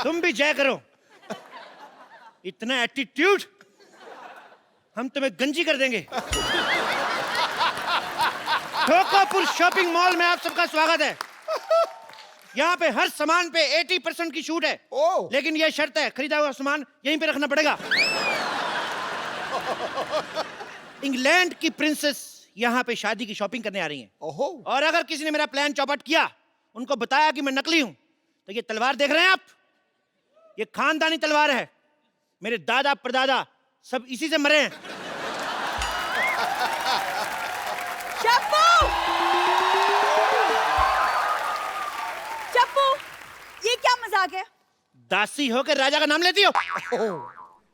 तुम भी जय करो। इतना एटीट्यूड, हम तुम्हें गंजी कर देंगे। ढोकापुर शॉपिंग मॉल में आप सबका स्वागत है। यहाँ पे हर सामान पे 80% की छूट है। लेकिन यह शर्त है, खरीदा हुआ सामान यहीं पे रखना पड़ेगा। इंग्लैंड की प्रिंसेस यहाँ पे शादी की शॉपिंग करने आ रही हैं। और अगर किसी ने मेरा प्लान चौपट किया, उनको बताया कि मैं नकली हूं, तो ये तलवार देख रहे हैं आप, ये खानदानी तलवार है। मेरे दादा परदादा सब इसी से मरे हैं। चप्पू! चप्पू, ये क्या मजाक है? दासी हो के राजा का नाम लेती हो?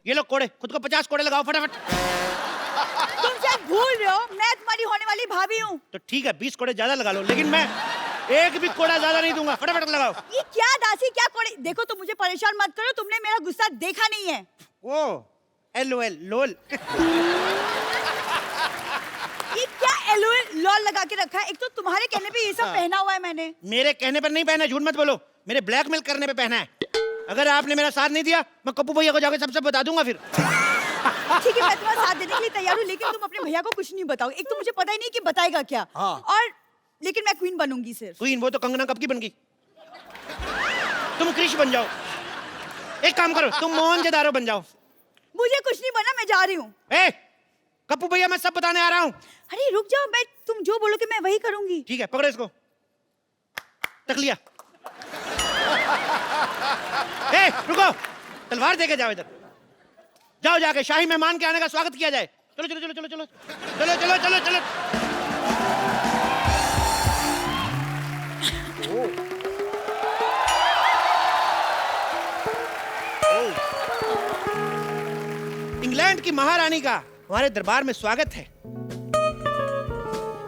ये लो कोड़े, खुद को 50 कोड़े लगाओ फटाफट। तुम शायद भूल रहे हो, मैं तुम्हारी होने वाली भाभी हूँ। तो ठीक है, 20 कोड़े ज्यादा लगा लो, लेकिन मैं एक भी कोड़ा ज्यादा नहीं दूंगा। फटाफट लगाओ। ये क्या दासी, क्या कोड़े? देखो तुम मुझे परेशान मत करो, तुमने मेरा गुस्सा देखा नहीं है। ओ LOL लोल। ये क्या LOL लॉल लगा के रखा है? एक तो तुम्हारे कहने पे ये सब पहना हुआ है मैंने। मेरे कहने पर नहीं पहना, झूठ मत बोलो। मेरे ब्लैकमेल करने पे पहना है। अगर आपने मेरा साथ नहीं दिया, मैं कप्पू भैया को जाकर सबसे बता दूंगा फिर। ठीक है, मैं तुम्हारा साथ देने के लिए तैयार हूँ, लेकिन तुम अपने भैया को कुछ नहीं बताओ। एक तो मुझे पता ही नहीं कि बताएगा क्या। और लेकिन मैं क्वीन बनूंगी सिर्फ। क्वीन? वो तो कंगना कब की बन गई। तुम क्रिश बन जाओ। एक काम करो, तुम मोहनजोदारो बन जाओ। मुझे कुछ नहीं बना, मैं जा रही हूँ। ए, कप्पू भैया मैं सब बताने आ रहा हूँ। अरे रुक जाओ, मैं तुम जो बोलोगे मैं वही करूंगी। ठीक है, पकड़ो इसको। तक लिया। ए, रुको, तलवार देके जाओ इधर। जाओ, जाके शाही मेहमान के आने का स्वागत किया जाए। चलो चलो चलो चलो चलो चलो चलो चलो चलो। इंग्लैंड की महारानी का हमारे दरबार में स्वागत है।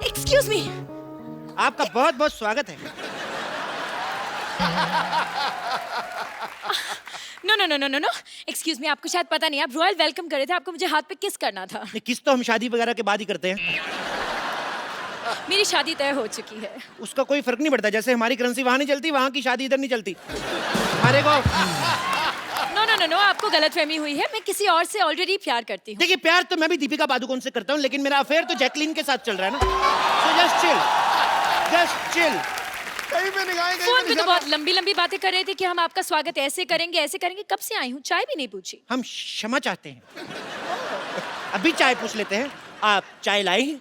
Excuse me. आपका बहुत बहुत स्वागत है। No no no no no no, excuse me, आपको शायद पता नहीं, आप रॉयल वेलकम कर रहे थे, आपको मुझे हाथ पे किस करना था। ये किस तो हम शादी वगैरह के बाद ही करते हैं। मेरी शादी तय हो चुकी है। उसका कोई फर्क नहीं पड़ता। जैसे हमारी करेंसी वहां नहीं चलती, वहां की शादी इधर नहीं चलती। हमारे को नो नो नो नो, आपको गलतफहमी हुई है, मैं किसी और से ऑलरेडी प्यार करती हूँ। देखिए, प्यार तो मैं भी दीपिका पादुकोण से करता हूँ, लेकिन मेरा अफेयर तो जैकलीन के साथ चल रहा है ना। So just chill, just chill। कहीं पे निगाहें, कहीं फोन पे पे तो निशाना। बहुत लंबी लंबी बातें कर रहे थे कि हम आपका स्वागत ऐसे करेंगे ऐसे करेंगे। कब से आई हूँ, चाय भी नहीं पूछी। हम क्षमा चाहते हैं। अभी चाय पूछ लेते हैं। आप चाय लाई?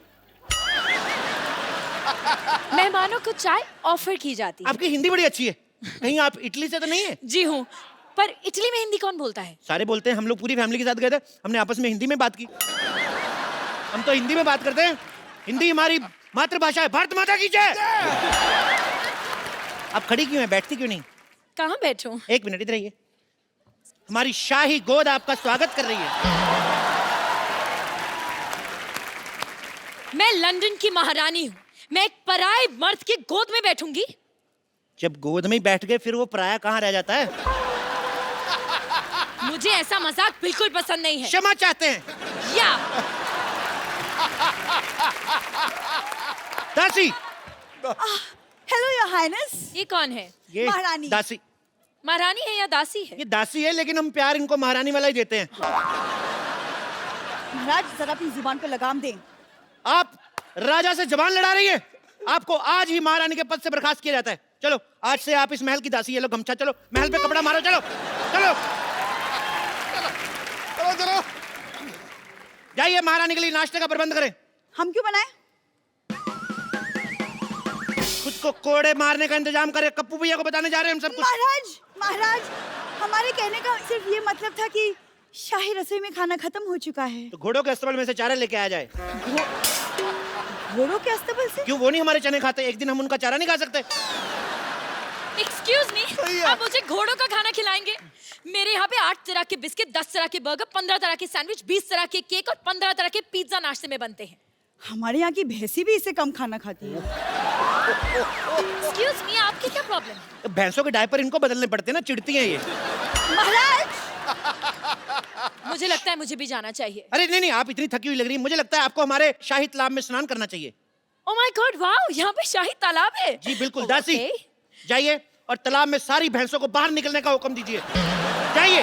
मेहमानों को चाय ऑफर की जाती है। आपकी हिंदी बड़ी अच्छी है। कहीं आप इटली से तो नहीं है? जी हूँ, पर इटली में हिंदी कौन बोलता है? सारे बोलते हैं। हम लोग पूरी फैमिली के साथ गए थे, हमने आपस में हिंदी में बात की। हम तो हिंदी में बात करते हैं। हिंदी हमारी मातृभाषा है। भारत माता की जय। आप खड़ी क्यों है, बैठती क्यों नहीं? कहाँ बैठूं? एक मिनट इधर आइए। हमारी शाही गोद आपका स्वागत कर रही है। मैं लंदन की महारानी हूँ, मैं एक पराये मर्द की गोद में बैठूंगी? जब गोद में ही बैठ गए, फिर वो पराया कहाँ रह जाता है? मुझे ऐसा मजाक बिल्कुल पसंद नहीं है। क्षमा चाहते हैं। या दासी। Hello your highness. ये कौन है? ये महारानी। दासी। महारानी है या दासी है? ये दासी है, लेकिन हम प्यार इनको महारानी वाला ही देते हैं। महाराज जरा अपनी जुबान को लगाम दें। आप राजा से जबान लड़ा रही है। आपको आज ही महारानी के पद से बर्खास्त किया जाता है। चलो, आज से आप इस महल की दासी। ये लो गमछा, चलो महल पे कपड़ा मारो। चलो चलो चलो चलो। जाइए, महारानी के लिए नाश्ते का प्रबंध करें। हम क्यों बनाए? खुद को कोड़े मारने का इंतजाम करें। कप्पू भैया को बताने जा रहे हैं हम सब कुछ। महाराज, महाराज, हमारे कहने का सिर्फ ये मतलब था कि शाही रसोई में खाना खत्म हो चुका है। तो घोड़ों के अस्तबल में से चारा लेके आ जाए। घोड़ों के अस्तबल से? क्यों, वो नहीं हमारे चने खाते? एक दिन हम उनका चारा नहीं खा सकते? एक्सक्यूज मी, आप मुझे घोड़ों का खाना खिलाएंगे? मेरे यहाँ पे 8 तरह के बिस्किट, 10 तरह के बर्गर, 15 तरह के सैंडविच, 20 तरह के केक और 15 तरह के पिज्जा नाश्ते में बनते हैं। हमारे यहाँ की भैंसी भी इससे कम खाना खाती है। एक्सक्यूज मी, आपकी क्या प्रॉब्लम है? भैंसों के डायपर इनको बदलने पड़ते हैं ना, चिढ़ती हैं ये। महाराज, मुझे लगता है मुझे भी जाना चाहिए। अरे नहीं नहीं, आप इतनी थकी हुई लग रही है। मुझे लगता है आपको हमारे शाही तालाब में स्नान करना चाहिए। ओह माय गॉड, वाओ, यहाँ पे शाही तालाब है। जी बिल्कुल। Oh, दासी okay. जाइए और तालाब में सारी भैंसों को बाहर निकलने का हुक्म दीजिए। जाइए।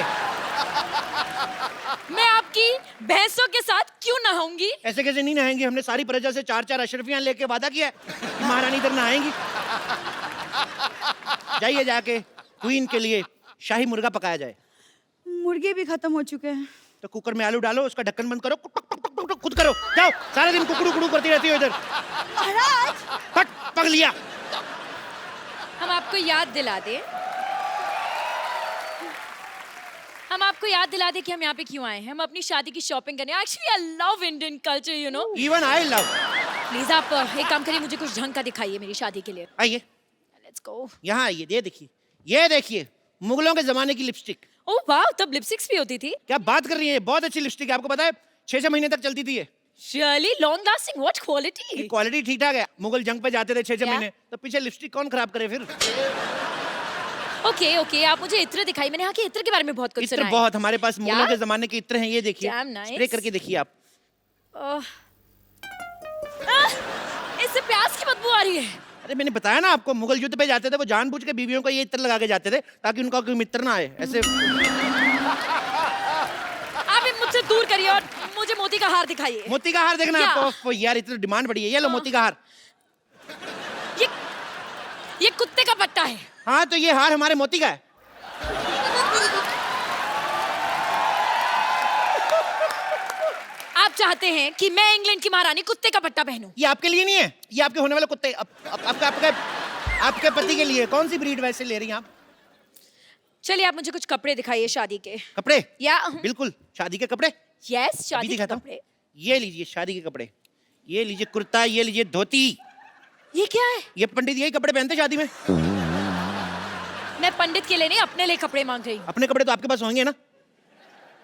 मैं आपकी भैंसों के साथ क्यों नहाऊंगी? ऐसे कैसे नहीं नहाएंगी? हमने सारी प्रजा से 4-4 अशरफियां लेके वादा किया है कि महारानी इधर नहाएंगी। जाइए, जाके क्वीन के लिए शाही मुर्गा पकाया जाए। मुर्गे भी खत्म हो चुके हैं। तो कुकर में आलू डालो, उसका ढक्कन बंद करो, टुक टुक टुक टुक खुद करो। जाओ, सारा दिन कुकड़ू कुकड़ू करती रहती हो इधर। महाराज फट पक लिया। हम आपको याद दिला दें, हम आपको याद दिला दें कि हम यहाँ पे क्यों आए हैं। हम अपनी शादी की शॉपिंग करने। Actually I love Indian culture, you know. Even I love. Please आप एक काम करिए, मुझे कुछ ढंग का दिखाइए मेरी शादी के लिए। आइए, लेट्स गो। यहाँ आइए, ये देखिए, ये देखिए, मुगलों के जमाने की लिपस्टिक। ओह वाह, तब लिपस्टिक्स भी होती थी? क्या बात कर रही है? बहुत अच्छी लिपस्टिक है, आपको पता है 6-6 महीने तक चलती थी ये। Surely long lasting, what quality? Quality ठीक ठाक है। मुगल जंग पे जाते थे 6-6 क्या? महीने, तो पीछे लिपस्टिक कौन खराब करे फिर? ओके ओके, आप मुझे इत्र दिखाई। मैंने यहाँ के इत्र के बारे में बहुत कुछ इत्र सुना है। बहुत, हमारे पास मुगलों Yeah? के जमाने के इत्र हैं, ये देखिए। Damn nice. स्प्रे करके देखिए आप। इससे प्याज की बदबू आ रही है। अरे मैंने बताया ना आपको, मुगल युद्ध पे जाते थे, वो जानबूझ के बीवियों को ये इत्र लगा के जाते थे ताकि उनका कोई मित्र ना आए। ऐसे आप मुझसे दूर करिए और मुझे मोती का हार दिखाइए। मोती का हार देखना है Yeah. आपको? यार इतनी डिमांड बढ़ी है, ये लो मोती का हार। ये कुत्ते का पट्टा है। हाँ, तो ये हार हमारे मोती का है। आप चाहते हैं कि मैं इंग्लैंड की महारानी कुत्ते का पट्टा पहनूं? ये आपके लिए नहीं है, ये आपके होने वाले कुत्ते, आपके पति के लिए। कौन सी ब्रीड वैसे ले रही हैं आप? चलिए आप मुझे कुछ कपड़े दिखाइए शादी के। कपड़े? या बिल्कुल, शादी के कपड़े। यस, अभी शादी के दिखाता हूँ। कपड़े। ये लीजिए शादी के कपड़े, ये लीजिए कुर्ता, ये लीजिए धोती। ये क्या है? ये पंडित यही कपड़े पहनते शादी में। मैं पंडित के लिए नहीं, अपने लिए कपड़े मांग रही हूँ। अपने कपड़े तो आपके पास होंगे ना?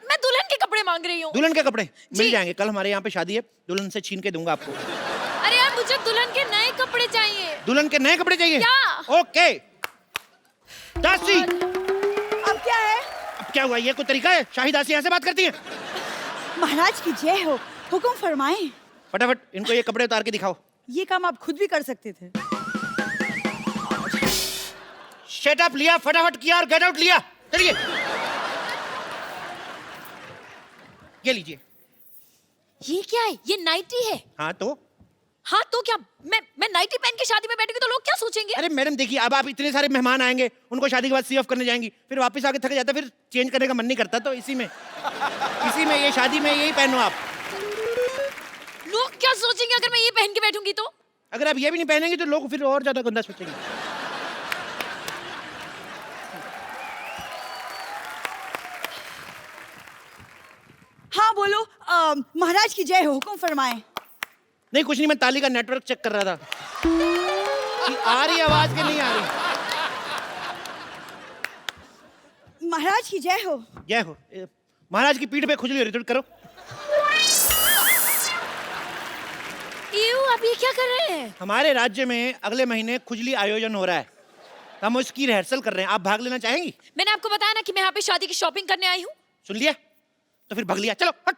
मैं दुल्हन के कपड़े मांग रही हूँ। दुल्हन के कपड़े मिल जी। जाएंगे, कल हमारे यहाँ पे शादी है, दुल्हन से छीन के दूंगा आपको। अरे यार, मुझे दुल्हन के नए कपड़े चाहिए। दुल्हन के नए कपड़े चाहिए? क्या? ओके। दासी, अब क्या है? अब क्या हुआ? ये कोई तरीका है? शाही दासी ऐसे बात करती है? महाराज की जय हो, हुक्म फरमाएं। फटाफट इनको ये कपड़े उतार के दिखाओ। ये काम आप खुद भी कर सकते थे। शट अप लिया, फटाफट किया और गेट आउट लिया। चलिए, ये लीजिए। ये क्या है? ये नाइटी है। हाँ तो? हाँ तो क्या? मैं नाइटी पहन के शादी में बैठूंगी तो लोग क्या सोचेंगे? अरे मैडम देखिए, अब आप इतने सारे मेहमान आएंगे, उनको शादी के बाद सी ऑफ करने जाएंगी, फिर वापस आके थक जाता, फिर चेंज करने का मन नहीं करता, तो इसी में ये शादी में यही पहनो आप। लोग क्या सोचेंगे अगर मैं ये पहन के बैठूंगी तो? अगर आप ये भी नहीं पहनेंगे तो लोग फिर और ज्यादा गंदा सोचेंगे। हाँ बोलो, महाराज की जय हो, हुक्म फरमाएं। नहीं कुछ नहीं, मैं ताली का नेटवर्क चेक कर रहा था कि आ रही आवाज कि नहीं आ रही। महाराज की जय हो। जय हो। महाराज की पीठ पे खुजली हो रही, थोड़ी करो। आप ये क्या कर रहे हैं? हमारे राज्य में अगले महीने खुजली आयोजन हो रहा है, हम उसकी रिहर्सल कर रहे हैं। आप भाग लेना चाहेंगी? मैंने आपको बताया ना कि मैं यहाँ पे शादी की शॉपिंग करने आई हूँ। सुन लिया? तो फिर भाग लिया, चलो हट।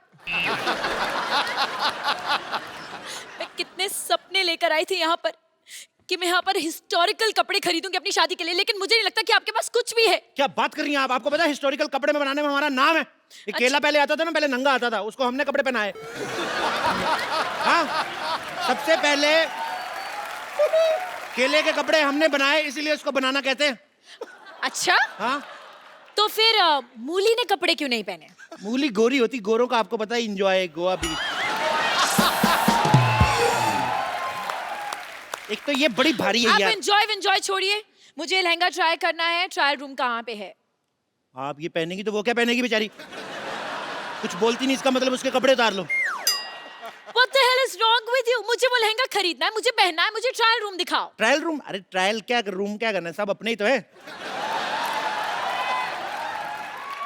मैं कितने सपने लेकर आई थी यहाँ पर कि मैं यहाँ पर हिस्टोरिकल कपड़े खरीदूंगी अपनी शादी के लिए, लेकिन मुझे नहीं लगता कि आपके पास कुछ भी है। क्या बात कर रही हैं आप? आपको पता है हिस्टोरिकल कपड़े में बनाने में हमारा नाम है। ये केला पहले आता था ना, पहले नंगा आता था, उसको हमने कपड़े पहनाए। हाँ, सबसे पहले केले के कपड़े हमने बनाए, इसीलिए उसको बनाना कहते हैं। अच्छा, हाँ, तो फिर मूली ने कपड़े क्यों नहीं पहने? मूली गोरी होती, गोरों का आपको पता है एंजॉय गोवा बीच। एक तो ये बड़ी भारी है आप यार। एंजॉय छोड़िए, मुझे लहंगा ट्राई करना है। ट्रायल रूम कहाँ पे है? आप ये पहनेगी तो वो क्या पहनेगी बेचारी? कुछ बोलती नहीं, इसका मतलब उसके कपड़े उतार लो। What the hell is wrong with you? मुझे वो लहंगा खरीदना है, मुझे पहनना है, मुझे ट्रायल रूम दिखाओ। Trial room? अरे ट्रायल क्या, रूम क्या करना है, सब अपने ही तो है।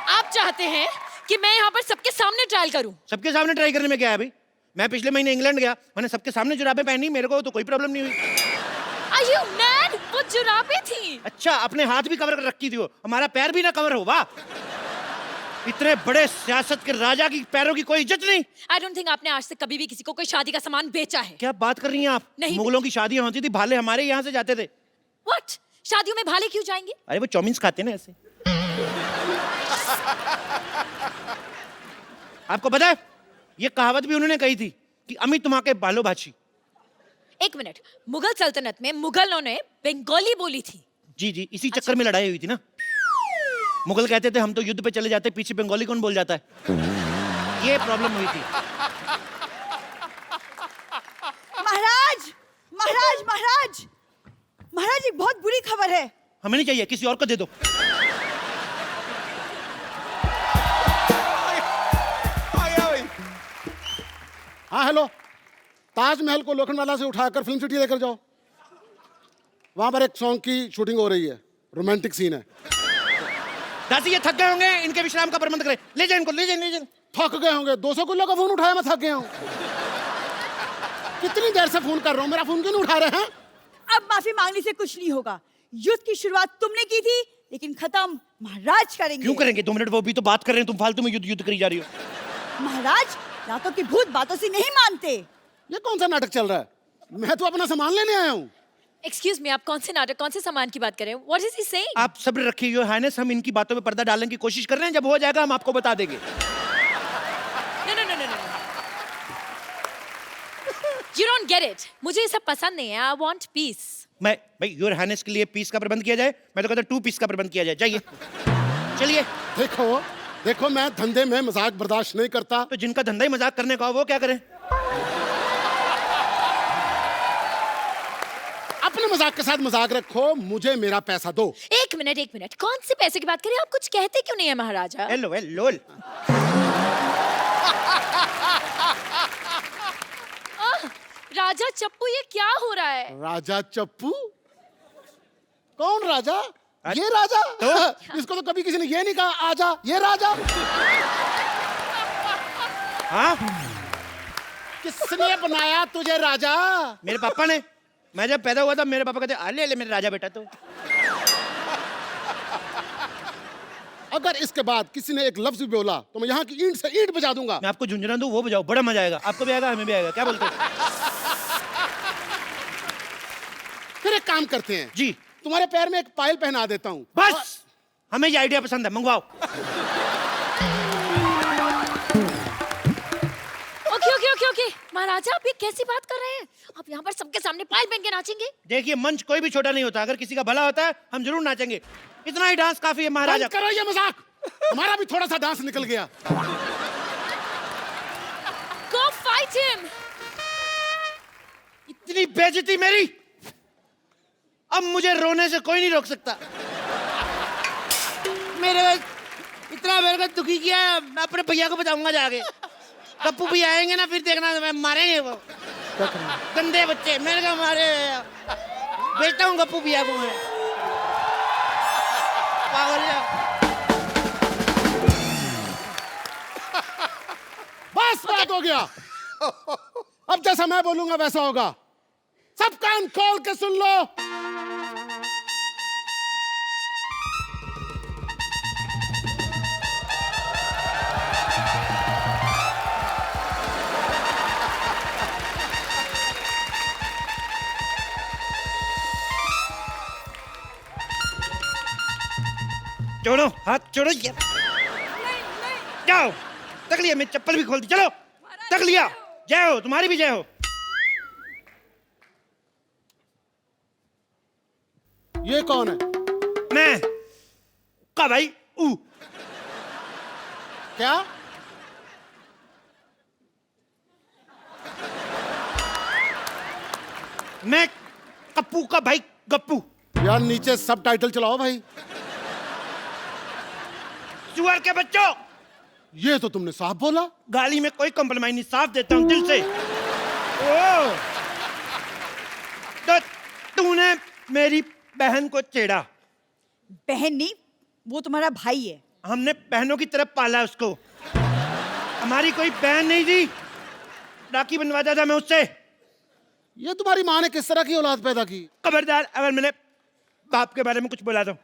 आप चाहते हैं कि मैं यहाँ पर सबके सामने ट्रायल करूं? सबके सामने ट्राई करने में क्या है भाई? मैं पिछले महीने इंग्लैंड गया, मैंने सबके सामने जुराबें पहनी, मेरे को तो कोई प्रॉब्लम नहीं हुई। Are you mad? वो जुराबें थी। अच्छा, अपने हाथ भी कवर कर रखी थी वो, हमारा पैर भी ना कवर हो। वाह, इतने बड़े सियासत के राजा की पैरों की कोई इज्जत नहीं। I don't think आपने आज तक कभी भी किसी को कोई शादी का सामान बेचा है। क्या बात कर रही हैं आप? नहीं। मुगलों की शादियां होती थी, भाले हमारे यहाँ से जाते थे। What? शादियों में भाले क्यों जाएंगे? अरे वो चाउमीन खाते हैं ना ऐसे। आपको पता है ये कहावत भी उन्होंने कही थी कि अमी तुम्हारे बालो भाची। एक मिनट, मुगल सल्तनत में मुगलों ने बंगाली बोली थी। जी जी, इसी चक्कर में लड़ाई हुई थी ना। मुगल कहते थे हम तो युद्ध पे चले जाते, पीछे बंगाली कौन बोल जाता है, ये प्रॉब्लम हुई थी। महाराज महाराज महाराज महाराज, एक बहुत बुरी खबर है। हमें नहीं चाहिए, किसी और को दे दो। आ गया भाई। हाँ हेलो, ताजमहल को लोखंडवाला से उठाकर फिल्म सिटी लेकर जाओ। वहां पर एक सॉन्ग की शूटिंग हो रही है, रोमांटिक सीन है। दासी ये थक गए होंगे, इनके विश्राम का प्रबंध करें। ले जाए इनको, ले जाए, ले जाए। थक गए होंगे, 200 किलो का फोन उठाया, मैं थक गया हूँ। कितनी देर से फोन कर रहा हूँ, मेरा फोन क्यों नहीं उठा रहे हैं? अब माफी मांगने से कुछ नहीं होगा। युद्ध की शुरुआत तुमने की थी, लेकिन खत्म महाराज करेंगे। क्यों करेंगे? 2 मिनट वो भी तो बात कर रहे हैं, तुम फालतू में युद्ध युद्ध करी जा रही हो। महाराज, रातों की भूत बातों से नहीं मानते। ये कौन सा नाटक चल रहा है? मैं तो अपना सामान लेने आया हूँ। एक्सक्यूज मी, आप कौन से नाटक, कौन से सामान की बात कर रहे हैं? What is he saying? आप सब्र रखिए योर हाइनेस, हम इनकी बातों में पर्दा डालने की कोशिश कर रहे हैं, जब हो जाएगा हम आपको बता देंगे। No no no no no, you don't get it. मुझे ये सब पसंद नहीं है। I want peace. मैं भाई योर हाइनेस के लिए पीस का प्रबंध किया जाए, मैं तो कहता 2 पीस का प्रबंध किया जाए। जाइए चलिए। देखो देखो, मैं धंधे में मजाक बर्दाश्त नहीं करता। तो जिनका धंधा ही मजाक करने का हो वो क्या करें? अपने मजाक के साथ मजाक रखो, मुझे मेरा पैसा दो। एक मिनट, कौन से पैसे की बात करें? आप कुछ कहते क्यों नहीं है महाराजा? Hello hello. राजा चप्पू, ये क्या हो रहा है? राजा चप्पू? कौन राजा? ये राजा? इसको तो कभी किसी ने ये नहीं कहा आजा, ये राजा। हाँ, किसने बनाया तुझे राजा? मेरे पापा ने। मैं जब पैदा हुआ था मेरे पापा कहते अले ले मेरे राजा बेटा। तो अगर इसके बाद किसी ने एक लफ्ज भी बोला तो मैं यहाँ की ईंट से ईंट बजा दूंगा। मैं आपको झुंझुना दूं, वो बजाओ, बड़ा मजा आएगा। आपको भी आएगा, हमें भी आएगा। क्या बोलते हो? फिर एक काम करते हैं जी, तुम्हारे पैर में एक पायल पहना देता हूँ। बस हमें ये आइडिया पसंद है, मंगवाओ। ओके महाराजा, आप ये कैसी बात कर रहे हैं? आप यहाँ पर सबके सामने पायल पहन के नाचेंगे? देखिए मंच कोई भी छोटा नहीं होता, अगर किसी का भला होता है हम जरूर नाचेंगे। इतना ही डांस काफी है महाराजा। बंद करो ये मजाक, हमारा भी थोड़ा सा डांस निकल गया। Go fight him! इतनी बेइज्जती मेरी, अब मुझे रोने से कोई नहीं रोक सकता। मेरे इतना मेरे को दुखी किया है, मैं अपने भैया को बताऊंगा जाके। गप्पू भी आएंगे ना, फिर देखना मैं मारेंगे वो गंदे बच्चे। मेरे को मारे, बेचता हूँ गप्पू भैया को मैं। पागल है। बस बात हो गया। अब जैसा मैं बोलूंगा वैसा होगा। सब कान खोल के सुन लो। छोड़ो हाथ, छोड़ो ये। जाओ, तक लिया, मैं चप्पल भी खोल दी। चलो तक लिया। जय हो, तुम्हारी भी जय हो। ये कौन है? मैं का भाई ऊ। क्या? मैं कप्पू का भाई गप्पू। यार नीचे सब टाइटल चलाओ भाई। सुअर के बच्चों, ये तो तुमने साफ बोला। गाली में कोई कॉम्प्रोमाइज नहीं, साफ देता हूं दिल से। ओ, तो तूने मेरी बहन को छेड़ा। बहन नहीं, वो तुम्हारा भाई है। हमने बहनों की तरफ पाला उसको। हमारी कोई बहन नहीं थी, राखी बनवाता था मैं उससे। ये तुम्हारी माँ ने किस तरह की औलाद पैदा की? खबरदार अगर मैंने बाप के बारे में कुछ बोला तो।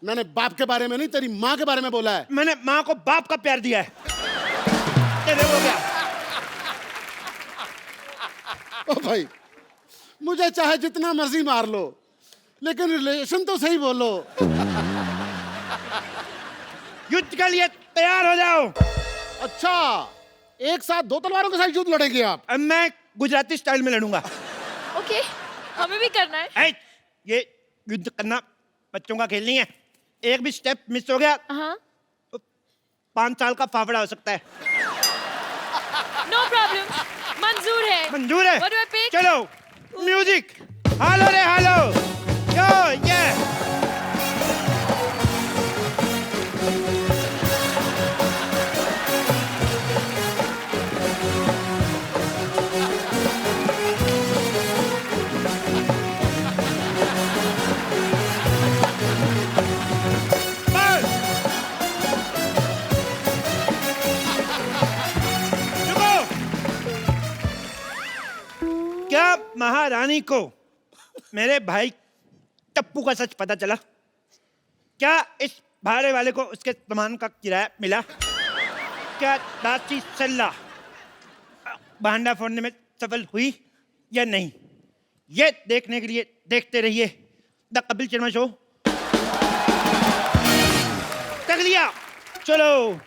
मैंने बाप के बारे में नहीं, तेरी माँ के बारे में बोला है। मैंने माँ को बाप का प्यार दिया है। तेरे हो गया। ओ भाई, मुझे चाहे जितना मर्जी मार लो, लेकिन रिलेशन तो सही बोलो। युद्ध के लिए तैयार हो जाओ। अच्छा, एक साथ दो तलवारों के साथ युद्ध लड़ेंगे आप? अब मैं गुजराती स्टाइल में लड़ूंगा। ओके, हमें भी करना है। ये युद्ध करना बच्चों का खेल नहीं है। एक भी स्टेप मिस हो गया हाँ, तो 5 साल का फाफड़ा हो सकता है। नो प्रॉब्लम, मंजूर है। मंजूर है? What do I pick? चलो म्यूजिक, हालो रे हालो, यो ये। क्या महारानी को मेरे भाई टप्पू का सच पता चला? क्या इस भाड़े वाले को उसके सामान का किराया मिला? क्या दासी सल्ला भांडा फोड़ने में सफल हुई या नहीं? ये देखने के लिए देखते रहिए द कपिल शर्मा शो। तक लिया, चलो।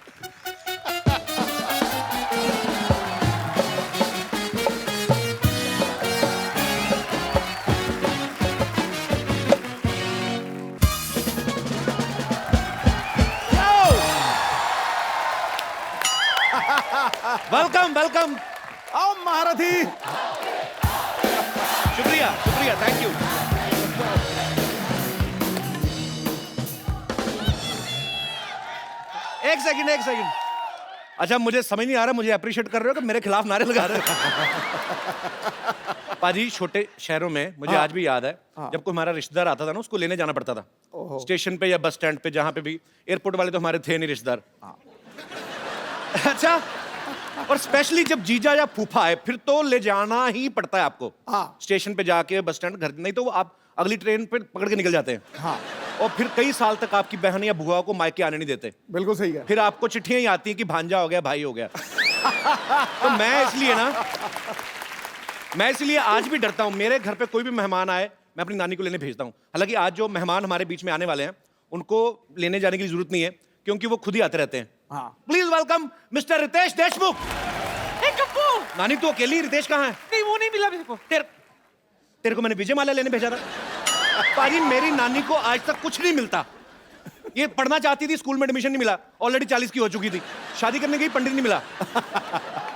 Welcome welcome. आओ महारथी। शुक्रिया शुक्रिया, थैंक यू। एक सेकंड। अच्छा, मुझे समझ नहीं आ रहा, मुझे अप्रिशिएट कर रहे हो कि मेरे खिलाफ नारे लगा रहे हो? पाजी, छोटे शहरों में मुझे आज भी याद है, जब कोई हमारा रिश्तेदार आता था ना, उसको लेने जाना पड़ता था स्टेशन पे या बस स्टैंड पे, जहां पे भी। एयरपोर्ट वाले तो हमारे थे नहीं रिश्तेदार। अच्छा, और स्पेशली जब जीजा या फूफा आए, फिर तो ले जाना ही पड़ता है आपको। स्टेशन पे जाके बस स्टैंड, घर, नहीं तो वो आप अगली ट्रेन पे पकड़ के निकल जाते हैं। और फिर कई साल तक आपकी बहन या बुआ को मायके आने नहीं देते। बिल्कुल सही है। फिर आपको चिट्ठियां ही आती हैं कि भांजा हो गया, भाई हो गया। तो मैं इसलिए आज भी डरता हूं। मेरे घर पे कोई भी मेहमान आए, मैं अपनी नानी को लेने भेजता हूं। हालांकि आज जो मेहमान हमारे बीच में आने वाले हैं, उनको लेने जाने की जरूरत नहीं है, क्योंकि वो खुद ही आते रहते हैं। Please welcome mister Ritesh Deshmukh. नानी, तू अकेली? रितेश कहाँ है? नहीं, वो नहीं मिला मेरे को। तेरे को मैंने विजय माल्या लेने भेजा था। पाजी, मेरी नानी को आज तक कुछ नहीं मिलता। ये पढ़ना चाहती थी, स्कूल में एडमिशन नहीं मिला, ऑलरेडी 40 की हो चुकी थी। शादी करने गई, पंडित नहीं मिला।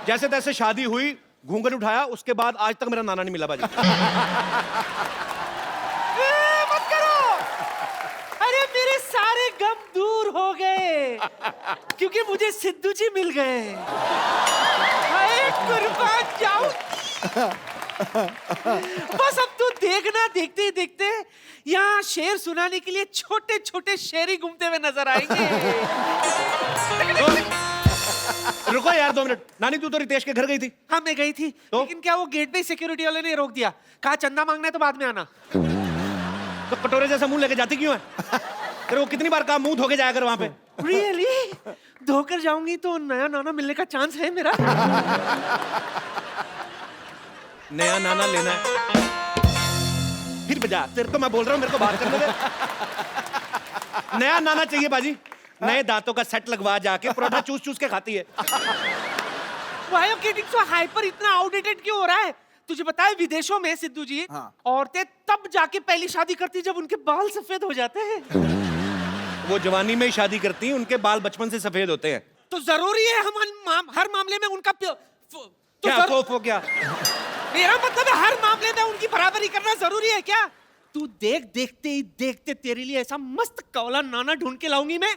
जैसे तैसे शादी हुई, घूंघट उठाया, उसके बाद आज तक मेरा नाना नहीं मिला। बाजी, मत करो। अरे मेरे सारे गम दूर हो गए, क्योंकि मुझे सिद्धू जी मिल गए। अरे कुर्बान जाऊं। बस अब तो देखना, देखते ही देखते यहाँ शेर सुनाने के लिए छोटे छोटे शेर ही घूमते हुए नजर आएंगे। रुको यार 2 मिनट। नानी, तू तो रितेश के घर गई थी। हाँ, मैं गई थी, तो? लेकिन क्या वो गेट पे सिक्योरिटी वाले ने रोक दिया, कहा चंदा मांगना है तो बाद में आना। तो कटोरे जैसा मुंह लेके जाती क्यों है? तेरे को कितनी बार कहा मुंह धो के जाया कर वहां पे। रियली? धोकर जाऊंगी तो नया नाना मिलने का चांस है मेरा? नया नाना लेना है? फिर बजा, तेरे को मैं बोल रहा हूँ, मेरे को बात करने दे। नया नाना चाहिए बाजी। नए दांतों का सेट लगवा, जाके परोठा चूस चूस के खाती है। Why are you getting so hyper? इतना आउटडेटेड क्यों हो रहा है? तुझे पता है विदेशों में सिद्धू जी, औरतें तब जाके पहली शादी करती जब उनके बाल सफेद हो जाते हैं। वो जवानी में ही शादी करती हैं, उनके बाल बचपन से सफेद होते हैं। तो जरूरी है हर मामले में उनका क्या क्या? मेरा मतलब है हर मामले में उनकी बराबरी करना जरूरी है क्या? तू देखते ही देखते तेरे लिए ऐसा मस्त कौला नाना ढूंढ के लाऊंगी मैं।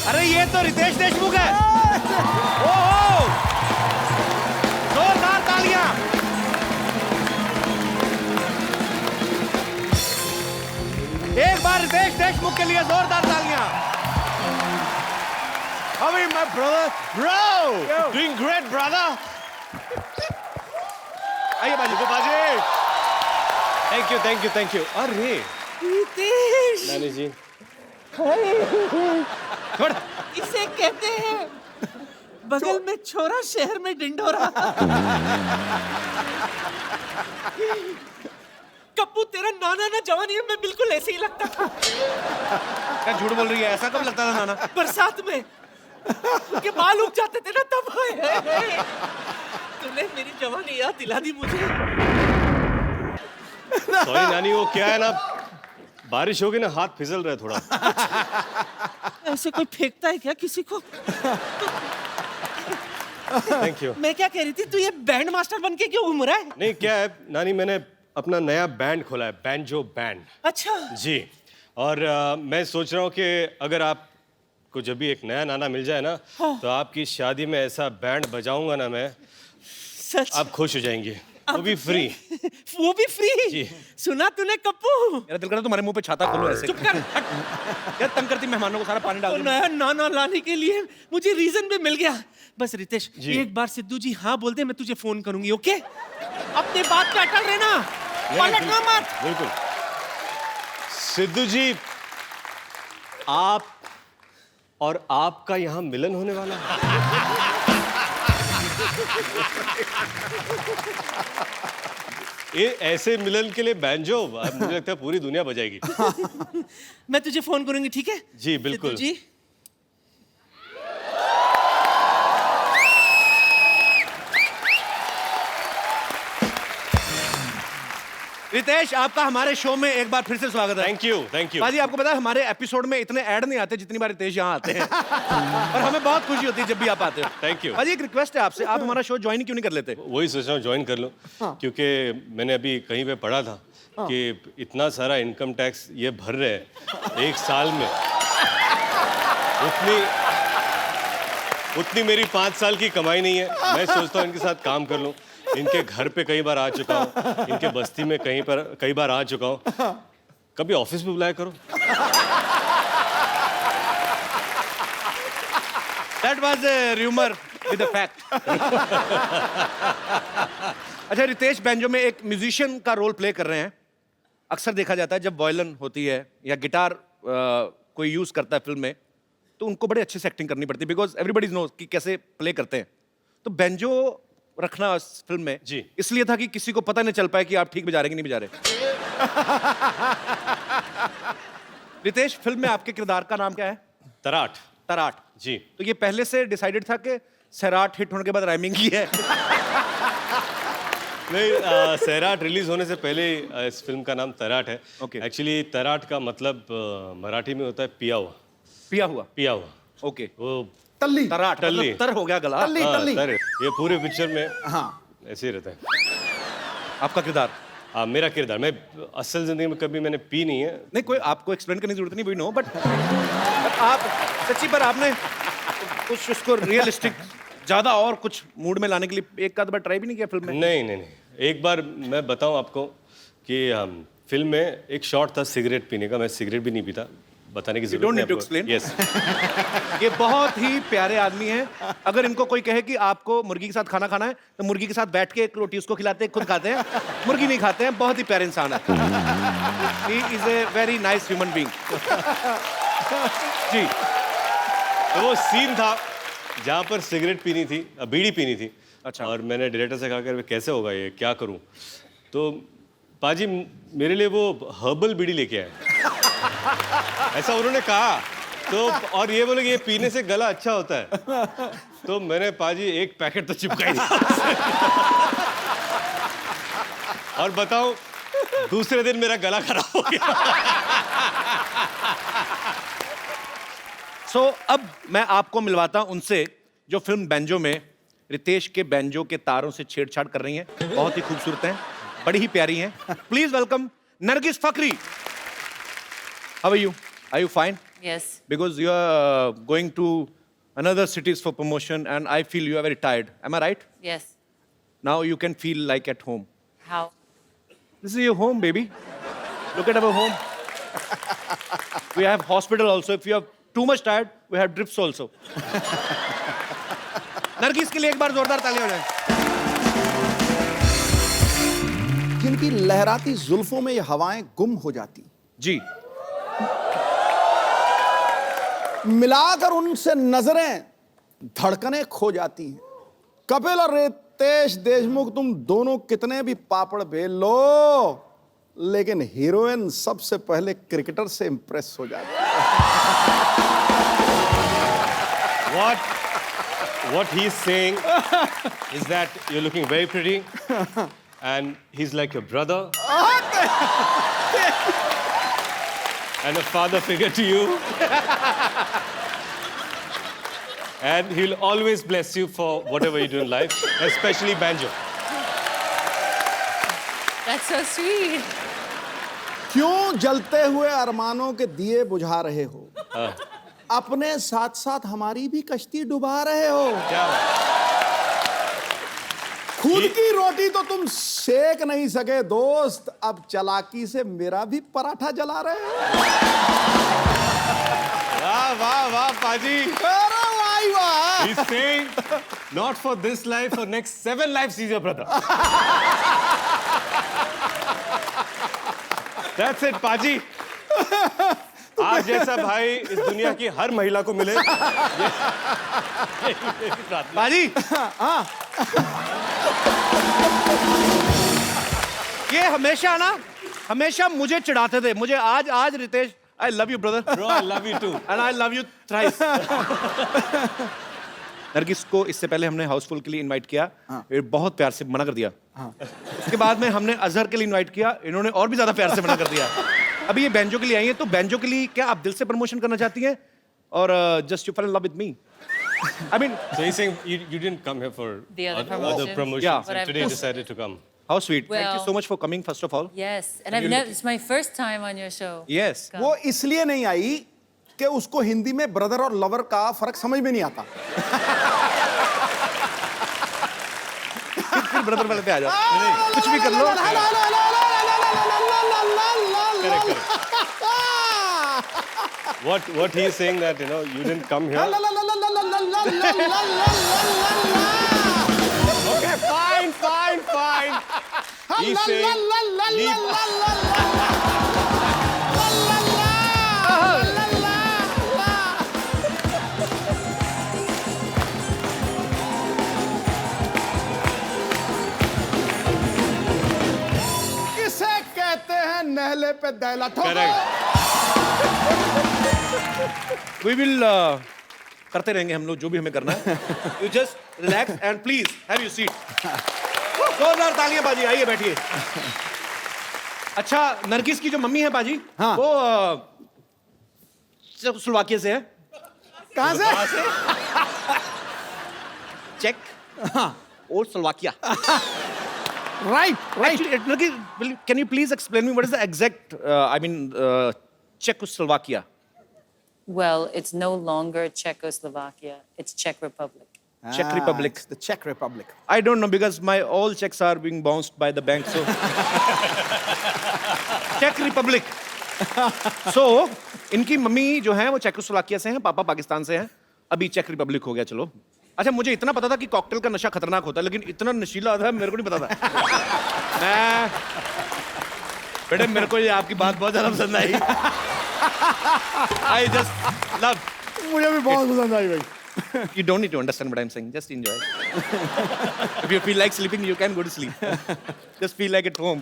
अरे ये तो रितेश देशमुख है। ओहो, जोरदार तालियां। एक बार रितेश देशमुख के लिए जोरदार तालियां। How are you, my brother? Bro, doing great, brother. आइए बाजी, बाजी। Thank you thank you thank you. अरे रितेश, नानी जी, छोड़। इसे कहते हैं बगल में छोरा शहर में डिंडोरा। कप्पू तेरा नाना ना जवानी में बिल्कुल ऐसे ही लगता था। क्या झूठ बोल रही है? ऐसा कब लगता था नाना? बरसात में उनके बाल उग जाते थे ना तब। तूने मेरी जवानी याद दिला दी मुझे। सॉरी नानी, वो क्या है ना, बारिश होगी ना, हाथ फिसल रहा है थोड़ा। ऐसे कोई फेंकता है क्या किसी को? Thank you. मैं क्या कह रही थी, तू ये बैंड मास्टर बन के क्यों घूम रहा है? नहीं क्या है नानी, मैंने अपना नया बैंड खोला है, बैंजो बैंड। अच्छा, जी, और मैं सोच रहा हूँ कि अगर आपको जब भी एक नया नाना मिल जाए ना, तो आपकी शादी में ऐसा बैंड बजाऊंगा ना मैं, सच? आप खुश हो जाएंगे, वो भी फ्री। वो भी फ्री? जी। सुना तूने कप्पू? मेरा दिल कर रहा है तुम्हारे मुंह पे छाता खोलो ऐसे। चुप कर। क्या तंग करती मेहमानों को, सारा पानी डाल तो दे। नया नाना लाने के लिए मुझे रीजन भी मिल गया। बस रितेश, जी। एक बार सिद्धू जी हाँ बोल दे, मैं तुझे फोन करूंगी। ओके? अपने बात पे अटल रहना, पलटना मत। बिल्कुल। सिद्धू जी, आप और आपका यहाँ मिलन होने वाला है। ये ऐसे मिलन के लिए बैंजो मुझे लगता है पूरी दुनिया बजाएगी। मैं तुझे फोन करूंगी, ठीक है? जी बिल्कुल। सिद्धू जी, रितेश, आपका हमारे शो में एक बार फिर से स्वागत है। Thank you thank you. बाजी, आपको पता है हमारे एपिसोड में इतने ऐड नहीं आते जितनी बार रितेश यहाँ आते हैं। और हमें बहुत खुशी होती है जब भी आप आते हो। Thank you. बाजी, एक रिक्वेस्ट है आपसे, आप हमारा शो ज्वाइन क्यों नहीं कर लेते? वही सोच रहा हूँ ज्वाइन कर लूँ, क्योंकि मैंने अभी कहीं पे पढ़ा था कि इतना सारा इनकम टैक्स ये भर रहे हैं एक साल में, उतनी मेरी 5 साल की कमाई नहीं है। मैं सोचता हूँ इनके साथ काम कर लूँ। इनके घर पे कई बार आ चुका हूँ, इनके बस्ती में कई बार आ चुका हूँ। कभी ऑफिस में बुलाया करो। That was a rumor with a fact. अच्छा, रितेश बैंजो में एक म्यूजिशियन का रोल प्ले कर रहे हैं। अक्सर देखा जाता है जब वायलिन होती है या गिटार कोई यूज करता है फिल्म में, तो उनको बड़े अच्छे से एक्टिंग करनी पड़ती है, बिकॉज एवरीबडी नोज कि कैसे प्ले करते हैं। तो बैंजो रखना इस फिल्म में जी इसलिए था कि किसी को पता नहीं चल पाए कि आप ठीक बजा रहे कि नहीं बजा रहे। रितेश, फिल्म में आपके किरदार का नाम क्या है? तराट। तराट जी। तो ये पहले से डिसाइडेड था कि सैराट हिट होने के बाद राइमिंग की है? नहीं, सैराट रिलीज होने से पहले इस फिल्म का नाम तराट है। Okay. एक्चुअली तराट का मतलब मराठी में होता है पिया हुआ। पिया हुआ। पिया हुआ। ओके। वो तल्ली। तराट टल्ली। मतलब तर हो गया गला। तल्ली हाँ, तल्ली। तर, ये पूरे पिक्चर में हाँ। ऐसे ही रहता है। आपका किरदार? मेरा किरदार, मैं असल जिंदगी में कभी मैंने पी नहीं है। नहीं, कोई आपको एक्सप्लेन करने की जरूरत नहीं, वी नो, बट आप सच्ची पर आपने कुछ उसको रियलिस्टिक ज्यादा और कुछ मूड में लाने के लिए एक आध बार ट्राई भी नहीं किया फिल्म में? नहीं नहीं नहीं, एक बार मैं बताऊं आपको कि फिल्म में एक शॉट था सिगरेट पीने का। मैं सिगरेट भी नहीं पीता, बताने की जरूरत don't नहीं need to आपको। explain. Yes. ये बहुत ही प्यारे आदमी हैं। अगर इनको कोई कहे कि आपको मुर्गी के साथ खाना खाना है, तो मुर्गी के साथ बैठ के एक रोटी उसको खिलाते हैं, खुद खाते हैं, मुर्गी नहीं खाते हैं। बहुत ही प्यारे इंसान है। He is a very nice human being. जी। तो वो सीन था जहाँ पर सिगरेट पीनी थी, बीड़ी पीनी थी। अच्छा। और मैंने डायरेक्टर से कहा कि कैसे होगा ये, क्या करूं? तो पाजी मेरे लिए वो हर्बल बीड़ी लेके आए। ऐसा उन्होंने कहा। तो और ये बोले कि ये पीने से गला अच्छा होता है। तो मैंने पाजी एक पैकेट तो चिपकाई दिया। और बताऊं, दूसरे दिन मेरा गला खराब हो गया। सो अब मैं आपको मिलवाता हूं उनसे जो फिल्म बैंजो में रितेश के बैंजो के तारों से छेड़छाड़ कर रही हैं। बहुत ही खूबसूरत हैं, बड़ी ही प्यारी हैं। Please welcome Nargis Fakhri. How are you? Are you fine? Yes. Because you are going to another cities for promotion and I feel you are very tired. Am I right? Yes. Now you can feel like at home. How? This is your home, baby. Look at our home. We have hospital also. If you are too much tired, we have drips also. Nargis के लिए एक बार जोरदार ताली हो जाए। ये इनकी लहराती जुल्फों में ये हवाएं गुम हो जाती, जी मिलाकर उनसे नजरें धड़कनें खो जाती हैं। कपिल और रितेश देशमुख, तुम दोनों कितने भी पापड़ बेल लो, लेकिन हीरोइन सबसे पहले क्रिकेटर से इंप्रेस हो जाती है। What he's saying is that you're looking very pretty, and he's like your brother, and a father figure to you, and he'll always bless you for whatever you do in life, especially banjo. That's so sweet. क्यों जलते हुए अरमानों के दिए बुझा रहे हो? अपने साथ साथ हमारी भी कश्ती डुबा रहे हो। क्या खुद की रोटी तो तुम सेक नहीं सके दोस्त, अब चालाकी से मेरा भी पराठा जला रहे हो। वाह वाह वाह पाजी। अरे वाह वाह। He's saying, not for this life, for next 7 lives, he's your brother. That's it, पाजी। आज जैसा भाई इस दुनिया की हर महिला को मिले। बाजी ये हमेशा मुझे चिढ़ाते थे। मुझे आज Ritesh, I love you brother. Bro, I love you too. And I love you thrice. Nargis को इससे पहले हमने हाउसफुल के लिए इनवाइट किया, ये बहुत प्यार से मना कर दिया। उसके बाद में हमने अजहर के लिए इनवाइट किया, इन्होंने और भी ज्यादा प्यार से मना कर दिया। अभी ये बैंजो के लिए आई है, तो बैंजो के लिए क्या आप दिल से प्रमोशन करना चाहती हैं, और just you fall in love with me? I mean, So he's saying you didn't come here for The other other promotions. promotions. Yeah. But And I've today just- decided to come. how sweet. Thank you Well- so much for coming first of all. Yes, and I've never. It's my first time on your show. Yes. Come. वो इसलिए नहीं आई कि उसको हिंदी में brother और lover का फर्क समझ में नहीं आता। फिर ब्रदर वाले पे आ जाओ, कुछ भी कर लो। What he is saying that you didn't come here. Okay, fine. He's saying leave. इसे कहते हैं नहले पे दैला ठोको। Correct. We will करते रहेंगे हम लोग जो भी हमें करना है। You just relax and please have your seat. जोरदार तालियां बाजी, आइए बैठिए। अच्छा, नरगिस की जो मम्मी है बाजी, हाँ। वो स्लोवाकिया से है। कहाँ से? चेक और Slovakia. Right. Actually, Nurgi, can you please explain me what is the exact, Czechoslovakia? Well, it's no longer Czechoslovakia. It's Czech Republic. Czech Republic. It's the Czech Republic. I don't know because my all checks are being bounced by the bank. So Czech Republic. So इनकी mummy जो है वो Czechoslovakia से हैं, पापा पाकिस्तान से हैं, अभी चेक रिपब्लिक हो गया। चलो, अच्छा मुझे इतना पता था कि कॉकटेल का नशा खतरनाक होता है, लेकिन इतना नशीला था मेरे को नहीं पता था। बेटे मेरे को ये आपकी बात बहुत ज्यादा पसंद आई। I just love. मुझे भी बहुत पसंद आई भाई। You don't need to understand what I'm saying. Just enjoy. If you feel like sleeping, you can go to sleep. Just feel like at home.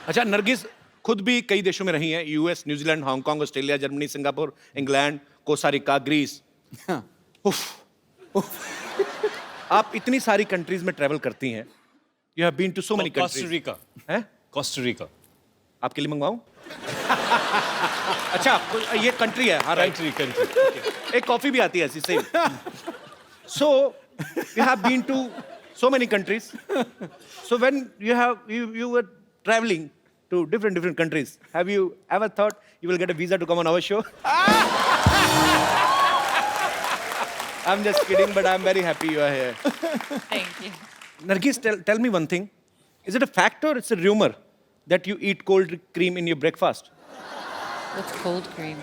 अच्छा, नरगिस खुद भी कई देशों में रही हैं, US, New Zealand, Hong Kong, Australia, Germany, Singapore, England, Costa Rica, Greece. आप इतनी सारी कंट्रीज में ट्रैवल करती हैं। You have been to so many Costa countries. Rica. हैं? Costa Rica. आपके लिए मंगवाऊं? अच्छा, ये कंट्री है, हाँ राइट। Country. एक कॉफी भी आती है ऐसी same. So you have been to so many countries. So when you were traveling to different countries, have you ever thought you will get a visa to come on our show? I'm just kidding, but I'm very happy you are here. Thank you. Nargis, tell me one thing. Is it a fact or it's a rumor that you eat cold cream in your breakfast? What's cold cream?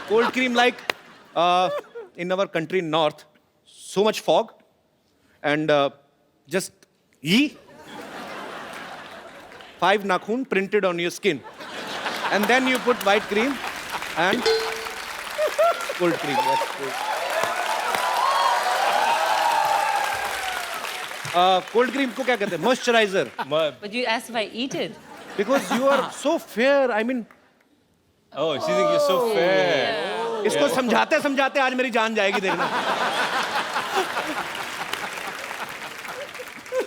Cold cream, like in our country north, so much fog, and just E. 5 nakhun printed on your skin. And then you put white cream and cold cream. That's good. Cold cream को क्या कहते हैं? Moisturizer. But you asked if I eat it. Because you are so fair. I mean, Oh, she thinks you're so fair. इसको समझाते समझाते आज मेरी जान जाएगी देखना.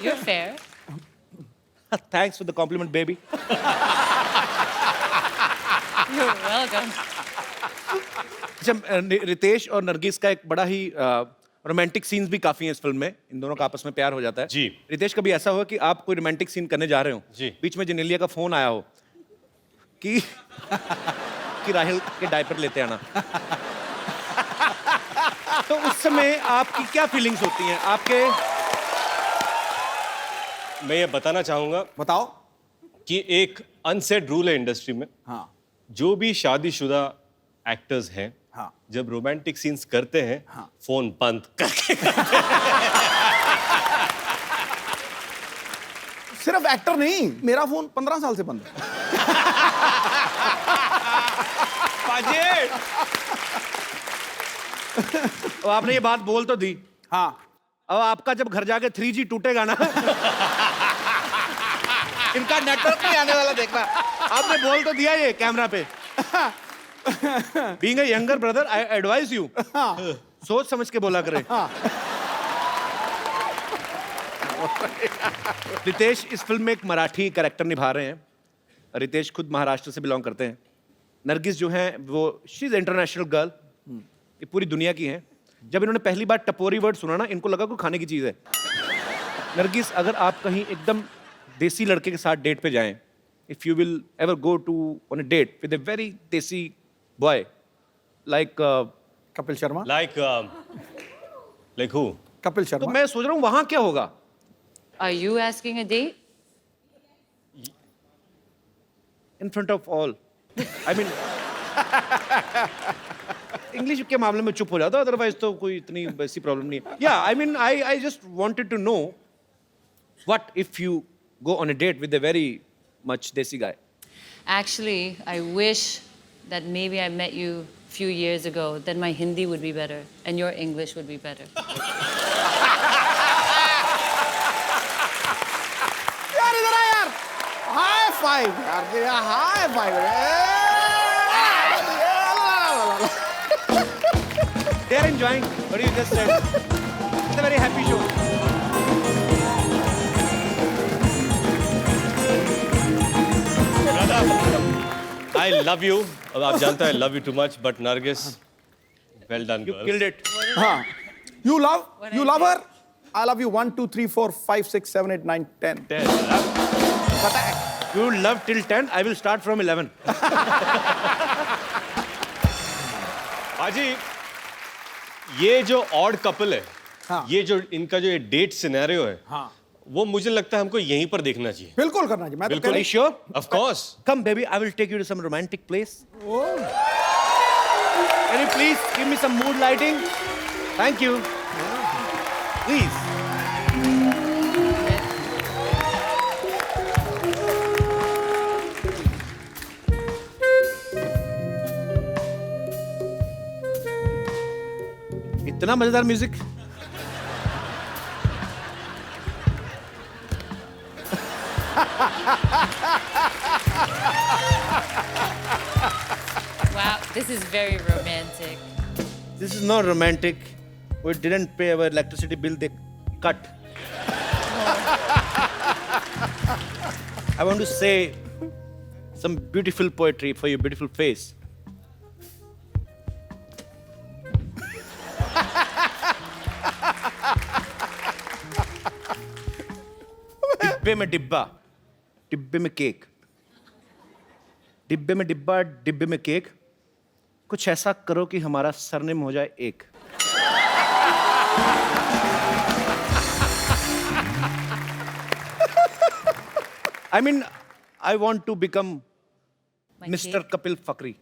You're fair. Thanks for the compliment, baby. You're welcome. अच्छा, रितेश और नरगिस का एक बड़ा ही रोमांटिक सीन्स भी काफी हैं इस फिल्म में. इन दोनों का आपस में प्यार हो जाता है. जी. रितेश, कभी ऐसा हुआ कि आप कोई रोमांटिक सीन करने जा रहे हो, जी. बीच में जेनेलिया का फोन आया हो कि राहिल के डायपर लेते आना, तो उस समय आपकी क्या फीलिंग्स होती हैं? आपके मैं ये बताना चाहूंगा बताओ. कि एक अनसेड रूल है इंडस्ट्री में. हाँ. जो भी शादीशुदा एक्टर्स हैं, हाँ. जब रोमांटिक सीन्स करते हैं, हाँ. फोन बंद करके. सिर्फ एक्टर नहीं, मेरा फोन 15 साल से बंद है. अब आपने ये बात बोल तो दी. हाँ. अब आपका जब घर जाके 3G टूटेगा ना, इनका नेटवर्क नहीं आने वाला देखना. आपने बोल तो दिया ये कैमरा पे. Being a younger brother, I advise you. सोच समझ के बोला करें. रितेश इस फिल्म में एक मराठी कैरेक्टर निभा रहे हैं. रितेश खुद महाराष्ट्र से बिलोंग करते हैं. नरगिस जो है वो शी इज इंटरनेशनल गर्ल, ये पूरी दुनिया की हैं. जब इन्होंने पहली बार टपोरी वर्ड सुना ना, इनको लगा कोई खाने की चीज़ है. नरगिस, अगर आप कहीं एकदम देसी लड़के के साथ डेट पे जाएं, if you will ever go to on a date with a very desi boy like Kapil Sharma. Like who? Kapil तो शर्मा. मैं सोच रहा हूँ वहां क्या होगा. Are you asking a date? In front of all. I mean English के मामले में चुप हो जाता, अदरवाइज तो कोई इतनी वैसी प्रॉब्लम नहीं है. या I mean I just wanted to know what if you go on a date with a very much desi guy. Actually, I wish that maybe I met you a few years ago. Then my Hindi would be better and your English would be better. यार इधर आ यार. High five यार. High five. They are enjoying what you just said. It's a very happy show. I love you. अब आप जानते हैं I love you too much, but Nargis, well done, You girl. killed it. हाँ. You love her. I love you. 1, 2, 3, 4, 5, 6, 7, 8, 9, 10. You love till 10. I will start from 11. पाजी, ये जो odd couple है, हाँ. ये जो इनका जो ये डेट सिनेरियो है, हाँ. वो मुझे लगता है हमको यहीं पर देखना चाहिए. बिल्कुल करना चाहिए. मैं तो बिल्कुल. Are you sure? Of course. Come, baby. I will take you to some romantic place. Can you please give me some mood lighting? Thank you. Please. इतना मजेदार music. Wow, this is very romantic. This is not romantic. We didn't pay our electricity bill. They cut. I want to say some beautiful poetry for your beautiful face. डिब्बे में डिब्बा, डिब्बे में cake. डिब्बे में डिब्बा, डिब्बे में केक. कुछ ऐसा करो कि हमारा सरनेम हो जाए एक. I mean, I want to become My Mr. cake? Kapil Fakri.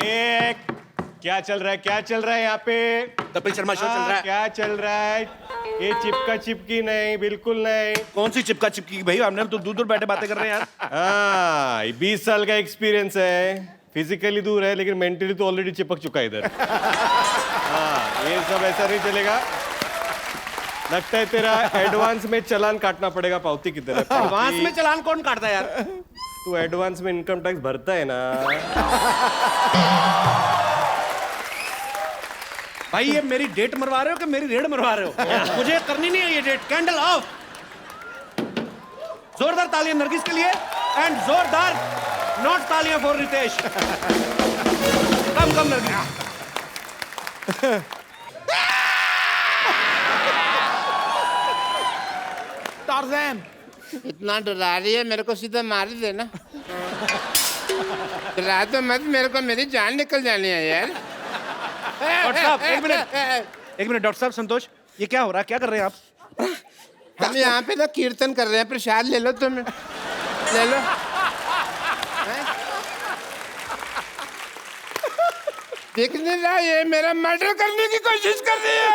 एक क्या चल रहा है, क्या चल रहा है यहाँ पे? कपिल शर्मा शो चल रहा है। क्या चल रहा है? ये चिपका चिपकी नहीं, बिल्कुल नहीं। कौन सी चिपका चिपकी भाई, हमने तो दूर दूर बैठे बातें कर रहे हैं यार। हाँ, 20 साल का एक्सपीरियंस है। फिजिकली दूर है लेकिन मेंटली तो ऑलरेडी चिपक चुका है इधर। हाँ, ये सब ऐसा नहीं चलेगा। लगता है तेरा एडवांस में चालान काटना पड़ेगा पावती की तरह। एडवांस में चालान कौन काटता है यार? तू एडवांस में इनकम टैक्स भरता है ना। भाई ये मेरी डेट मरवा रहे हो कि मेरी रेड मरवा रहे हो? मुझे करनी नहीं है ये डेट। Candle of. जोरदार तालियां नरगिस के लिए एंड जोरदार नॉट तालियां for Ritesh. Come come Nargis. Tarzan इतना डरा रही है, मेरे को सीधा मार ही देना। डरा तो मत, मेरे को मेरी जान निकल जानी है यार। डॉक्टर साहब एक मिनट, एक मिनट। डॉक्टर साहब संतोष, ये क्या हो रहा है? क्या कर रहे हैं आप? हम यहाँ पे ना कीर्तन कर रहे हैं, प्रसाद ले लो तुम, ले लो। देख नहीं रहा, ये मेरा मर्डर करने की कोशिश कर रही है।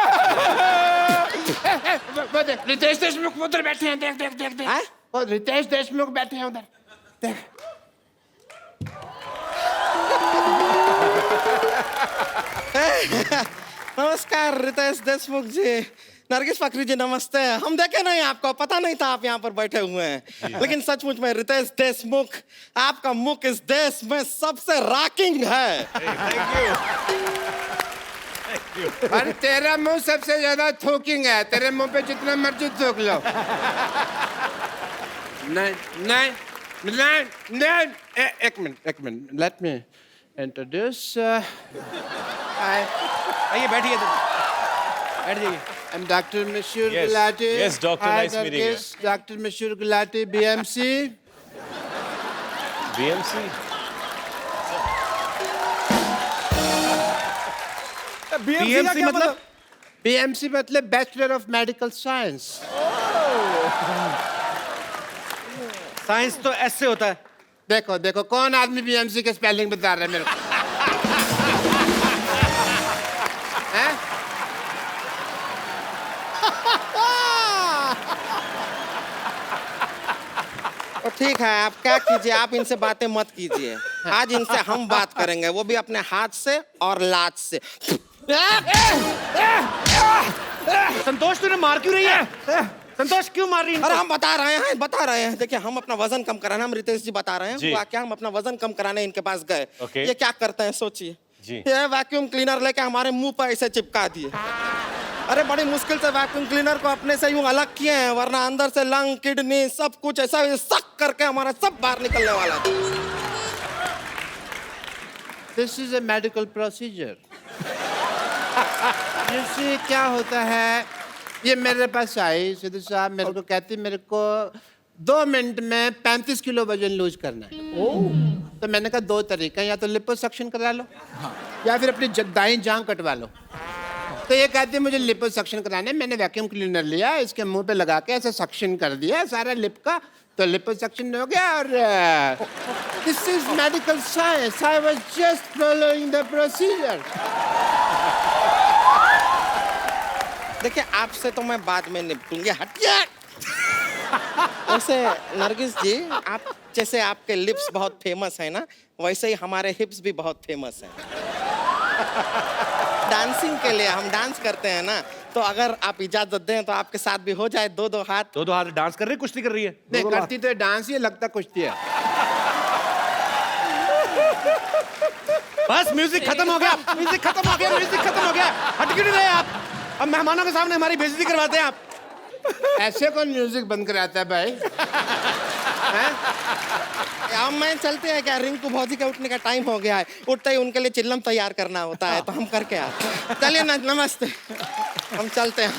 वो देख, रितेश देशमुख उधर बैठे हैं, देख देख देख देख। वो रितेश देशमुख बैठे हैं उधर, देख। नमस्कार रितेश देशमुख जी, नरगिस फकरी जी नमस्ते। हम देखे नहीं आपको, पता नहीं था आप यहाँ पर बैठे हुए हैं, लेकिन सचमुच में रितेश देशमुख, आपका मुख इस देश में सबसे रॉकिंग है। और तेरा मुंह सबसे ज्यादा थूकिंग है, तेरे मुंह पे जितना मर्जी थूक लो। नहीं नहीं नहीं नहीं, एक मिनट, लेट मी इंट्रोड्यूस। आइए बैठिए, बैठ जाइए। I'm Dr. Mishur Gulati. Yes, doctor, nice meeting you. Dr. Mishur Gulati, BMC. BMC? BMC मतलब? BMC मतलब Bachelor of Medical Science. Science तो ऐसे होता है। देखो देखो, कौन आदमी BMC के स्पेलिंग बता रहा है मेरे को? हैं? तो ठीक है, आप क्या कीजिए, आप इनसे बातें मत कीजिए। आज इनसे हम बात करेंगे, वो भी अपने हाथ से और लात से। संतोष तूने मार क्यों रही है? संतोष क्यों मार रही है? अरे हम बता रहे हैं। देखिए, हम अपना वजन कम कराना, हम रितेश जी बता रहे हैं। जी। हुआ क्या, हम अपना वजन कम कराने इनके पास गए। ओके। ये क्या करते हैं सोचिए। जी। ये वैक्यूम क्लीनर लेके हमारे मुंह पर ऐसे चिपका दिए। अरे बड़ी मुश्किल से वैक्यूम क्लीनर को अपने से यूं अलग किए हैं, वरना अंदर से लंग, किडनी सब कुछ ऐसा सक करके हमारा सब बाहर निकलने वाला था। This is a medical procedure. जैसे क्या होता है, ये मेरे पास आई सिद्धू साहब, मेरे को कहती मेरे को 2 मिनट में 35 किलो वजन लूज करना है। तो मैंने कहा 2 तरीका, या तो लिपोसक्शन करा लो या फिर अपनी दाईं जांघ कटवा लो। तो ये कहती है मुझे लिपोसक्शन कराना है। मैंने वैक्यूम क्लीनर लिया, इसके मुंह पे लगा के ऐसे सक्शन कर दिया सारा लिप का, तो लिपोसक्शन हो गया। और this is medical science, I was just following the procedure. देखिए, आपसे तो मैं बाद में निपटूंगी, हटिए। वैसे नरगिस जी, आप जैसे आपके लिप्स बहुत फेमस है ना, वैसे ही हमारे हिप्स भी बहुत फेमस हैं। डांसिंग के लिए हम डांस करते हैं ना, तो अगर आप इजाजत दें तो आपके साथ भी हो जाए 2-2 हाथ। 2-2 हाथ डांस कर रही है, कुश्ती कर रही है? नहीं करती तो डांस ही, लगता कुश्ती है। बस म्यूजिक खत्म हो गया, म्यूजिक खत्म हो गया, म्यूजिक खत्म हो गया। हट क्यों नहीं रहे आप? अब मेहमानों के सामने हमारी बेइज्जती करवाते हैं आप। ऐसे कौन म्यूजिक बंद कराता है भाई? अब मैं चलते हैं क्या, रिंकू भौजी का उठने का टाइम हो गया है, उठते ही उनके लिए चिल्लम तैयार करना होता है, तो हम करके आते हैं। चलिए ना, नमस्ते, हम चलते हैं।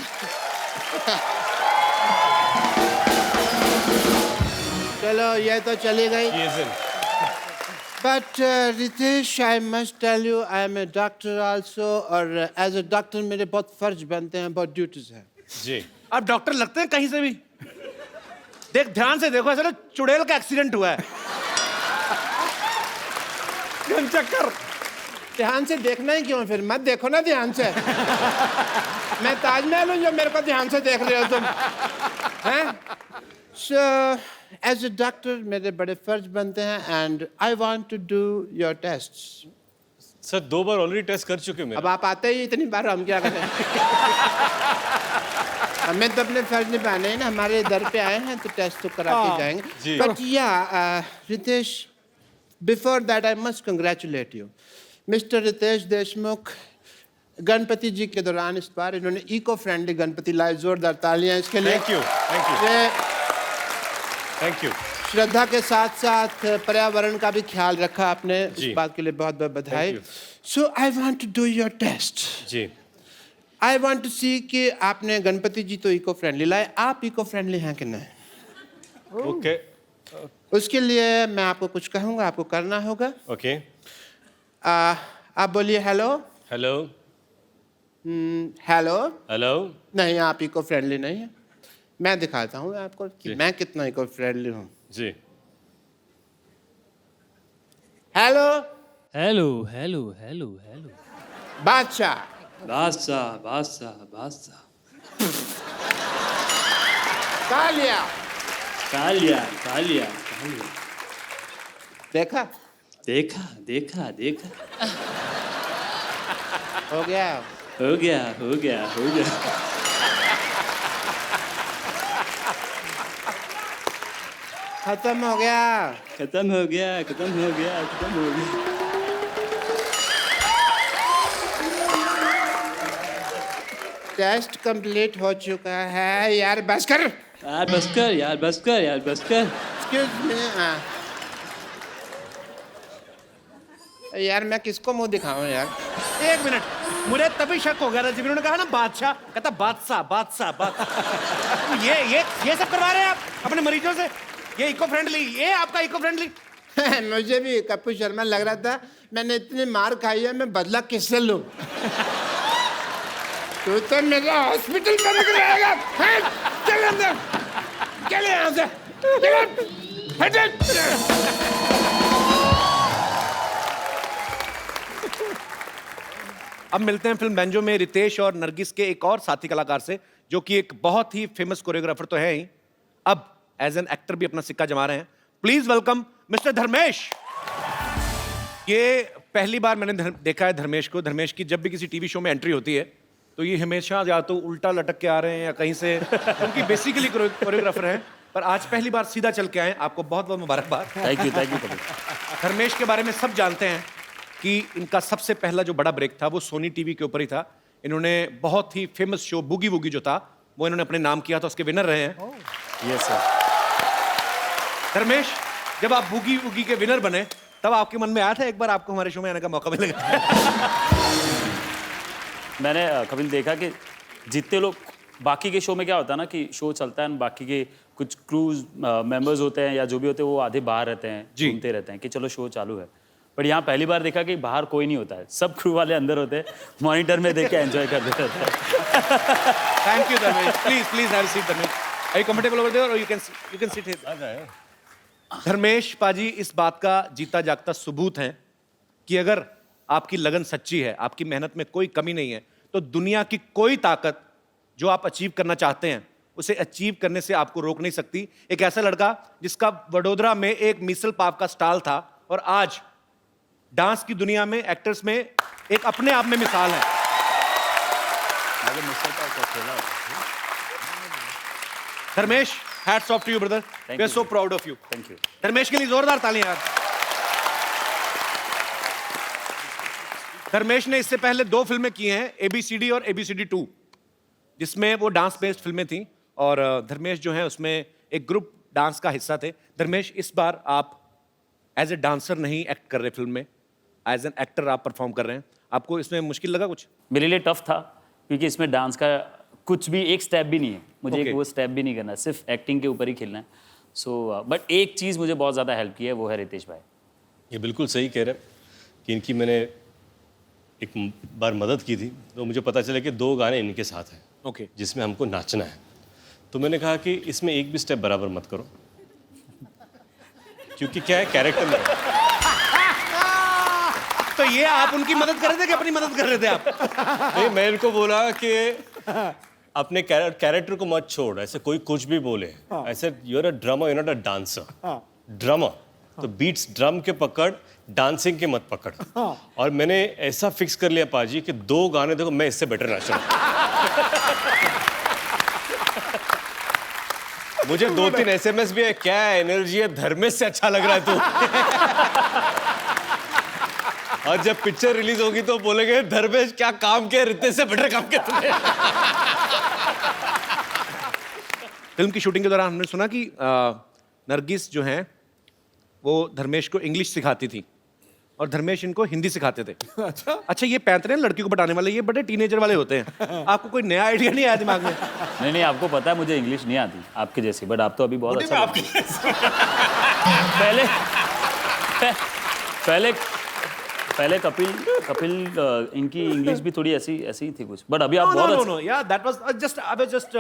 चलो, ये तो चली गई। But Ritesh, I must tell you, I am a doctor also, और एज ए डॉक्टर मेरे बहुत फर्ज बनते हैं, बहुत ड्यूटीज हैं। जी। आप डॉक्टर लगते हैं कहीं से भी। देख, ध्यान से देखो, ऐसा ना चुड़ैल का एक्सीडेंट हुआ है। चक्कर। ध्यान से देखना ही क्यों, फिर मत देखो ना ध्यान से। मैं ताजमहल हूँ जो मेरे को ध्यान से देख रहे हो तुम, हैं? So, as a doctor, मेरे बड़े फर्ज बनते हैं, and I want to do your tests. Sir 2 बार ऑलरेडी टेस्ट कर चुके हैं अब आप आते ही इतनी बार, हम क्या करें? हमें तो अपने फर्ज निभाने हैं ना, हमारे दर पे आए हैं तो टेस्ट तो करा के जाएंगे। बट या Ritesh, before that I must congratulate you, mister Ritesh Deshmukh. Ganpati ji के दौरान इस बार इन्होंने इको फ्रेंडली गणपति लाए, जोरदार तालियां इसके लिए। Thank you, thank you, thank you. Shraddha के साथ साथ पर्यावरण का भी ख्याल रखा आपने, इस बात के लिए बहुत बहुत बधाई। So I want to do your test ji. I want to see कि आपने गणपति जी तो इको फ्रेंडली लाए, आप इको फ्रेंडली हैं कि नहीं? ओके, उसके लिए मैं आपको कुछ कहूँगा, आपको करना होगा। ओके। आप बोलिए हेलो। हेलो। हेलो। हेलो। नहीं, आप इको फ्रेंडली नहीं है। मैं दिखाता हूँ आपको कि मैं कितना इको फ्रेंडली हूँ। जी। Hello. Hello hello hello hello. Badshah. Badshah Badshah बादशाह। कालिया। कालिया कालिया कालिया। देखा देखा देखा देखा। हो गया हो गया हो गया हो गया। खत्म हो गया खत्म हो गया खत्म हो गया खत्म हो गया। टेस्ट कंप्लीट हो चुका है। यार बस कर, यार बस कर, यार बस कर, यार बस कर। Excuse me. यार मैं किसको मुंह दिखाऊं यार? 1 मिनट, मुझे तभी शक हो गया था जब इन्होंने कहा ना बादशाह, कहता बादशाह बादशाह बादशाह। ये सब करवा रहे हैं आप अपने मरीजों से? ये इको फ्रेंडली, ये आपका इको फ्रेंडली? मुझे भी कपूर शर्मा लग रहा था, मैंने इतनी मार खाई है, मैं बदला किससे लूं? तू तो मेरा हॉस्पिटल बंद कराएगा। चल अंदर, चल यहाँ से, अब मिलते हैं फिल्म बेंजो में रितेश और नरगिस के एक और साथी कलाकार से, जो कि एक बहुत ही फेमस कोरियोग्राफर तो है ही, अब एज एन एक्टर भी अपना सिक्का जमा रहे हैं। Please welcome mister Dharmesh. ये पहली बार मैंने देखा है धर्मेश को। धर्मेश की जब भी किसी टीवी शो में एंट्री होती है तो ये हमेशा या तो उल्टा लटक के आ रहे हैं या कहीं से, क्योंकि बेसिकली कोरियोग्राफर हैं, पर आज पहली बार सीधा चल के आए। आपको बहुत बहुत मुबारकबाद। Thank you thank you. Dharmesh के बारे में सब जानते हैं कि इनका सबसे पहला जो बड़ा ब्रेक था वो सोनी टीवी के ऊपर ही था। इन्होंने बहुत ही फेमस शो बूगी वूगी जो था वो इन्होंने अपने नाम किया था, उसके विनर रहे हैं। Yes sir. धर्मेश, जब आप बूगी वूगी के विनर बने तब आपके मन में आया था एक बार आपको हमारे शो में आने का मौका मिलेगा? मैंने कभी देखा कि जितने लोग बाकी के शो में क्या होता है ना कि शो चलता है, बाकी के कुछ क्रूज मेंबर्स होते हैं या जो भी होते हैं वो आधे बाहर रहते हैं, घूमते रहते हैं कि चलो शो चालू है। पर यहाँ पहली बार देखा कि बाहर कोई नहीं होता है, सब क्रू वाले अंदर होते हैं, मॉनिटर में देख के एंजॉय करते रहते हैं। Thank you Dharmesh. Please have a seat Dharmesh. Are you comfortable over there or you can sit here? Dharmesh पाजी इस बात का जीता जागता सबूत है कि अगर आपकी लगन सच्ची है, आपकी मेहनत में कोई कमी नहीं है, तो दुनिया की कोई ताकत जो आप अचीव करना चाहते हैं उसे अचीव करने से आपको रोक नहीं सकती। एक ऐसा लड़का जिसका वडोदरा में एक मिसल पाव का स्टॉल था और आज डांस की दुनिया में, एक्टर्स में एक अपने आप में मिसाल है। Dharmesh, hats off to you brother. We are so proud of you. Thank you. Dharmesh के लिए जोरदार तालियां यार। धर्मेश ने इससे पहले 2 फिल्में की हैं, ABCD और ABCD 2, जिसमें वो डांस बेस्ड फिल्में थी और धर्मेश जो है उसमें एक ग्रुप डांस का हिस्सा थे। धर्मेश, इस बार आप एज ए डांसर नहीं एक्ट कर रहे फिल्म में, एज एन एक्टर आप परफॉर्म कर रहे हैं। आपको इसमें मुश्किल लगा कुछ? मेरे लिए टफ था क्योंकि इसमें डांस का कुछ भी एक स्टेप भी नहीं है, मुझे Okay. एक वो स्टेप भी नहीं करना, सिर्फ एक्टिंग के ऊपर ही खेलना है। सो बट एक चीज़ मुझे बहुत ज़्यादा हेल्प की है, वो है रितेश भाई। ये बिल्कुल सही कह रहे हैं कि इनकी मैंने एक बार मदद की थी तो मुझे पता चला कि 2 गाने इनके साथ हैं ओके जिसमें हमको नाचना है। तो मैंने कहा कि इसमें एक भी स्टेप बराबर मत करो, क्योंकि क्या है कैरेक्टर में। तो तो ये आप उनकी मदद कर रहे थे कि अपनी मदद कर रहे थे आप? नहीं, मैं इनको बोला कि अपने कैरेक्टर को मत छोड़, ऐसे कोई कुछ भी बोले, ऐसे you are a drummer, you not a dancer. Drummer तो बीट्स ड्रम के पकड़, डांसिंग के मत पकड़। और मैंने ऐसा फिक्स कर लिया पाजी कि 2 गाने देखो मैं इससे बेटर नाचूं। मुझे 2-3 SMS भी है, क्या एनर्जी है, धर्मेश से अच्छा लग रहा है तू। और जब पिक्चर रिलीज होगी तो बोलेंगे धर्मेश क्या काम किया, रितेश से बेटर काम किया तुमने। फिल्म की शूटिंग के दौरान हमने सुना कि नरगिस जो हैं वो धर्मेश को इंग्लिश सिखाती थी और धर्मेश इनको हिंदी सिखाते थे। अच्छा, ये पैंतरे लड़की को पटाने वाले, ये बड़े टीनेजर वाले होते हैं। आपको कोई नया आइडिया नहीं आया दिमाग में? नहीं, आपको पता है मुझे इंग्लिश नहीं आती आपके जैसी, बट आप तो अभी बहुत अच्छा पहले कपिल इनकी इंग्लिश भी थोड़ी ऐसी ही थी कुछ, बट अभी आप बहुत No, yeah, that was I was just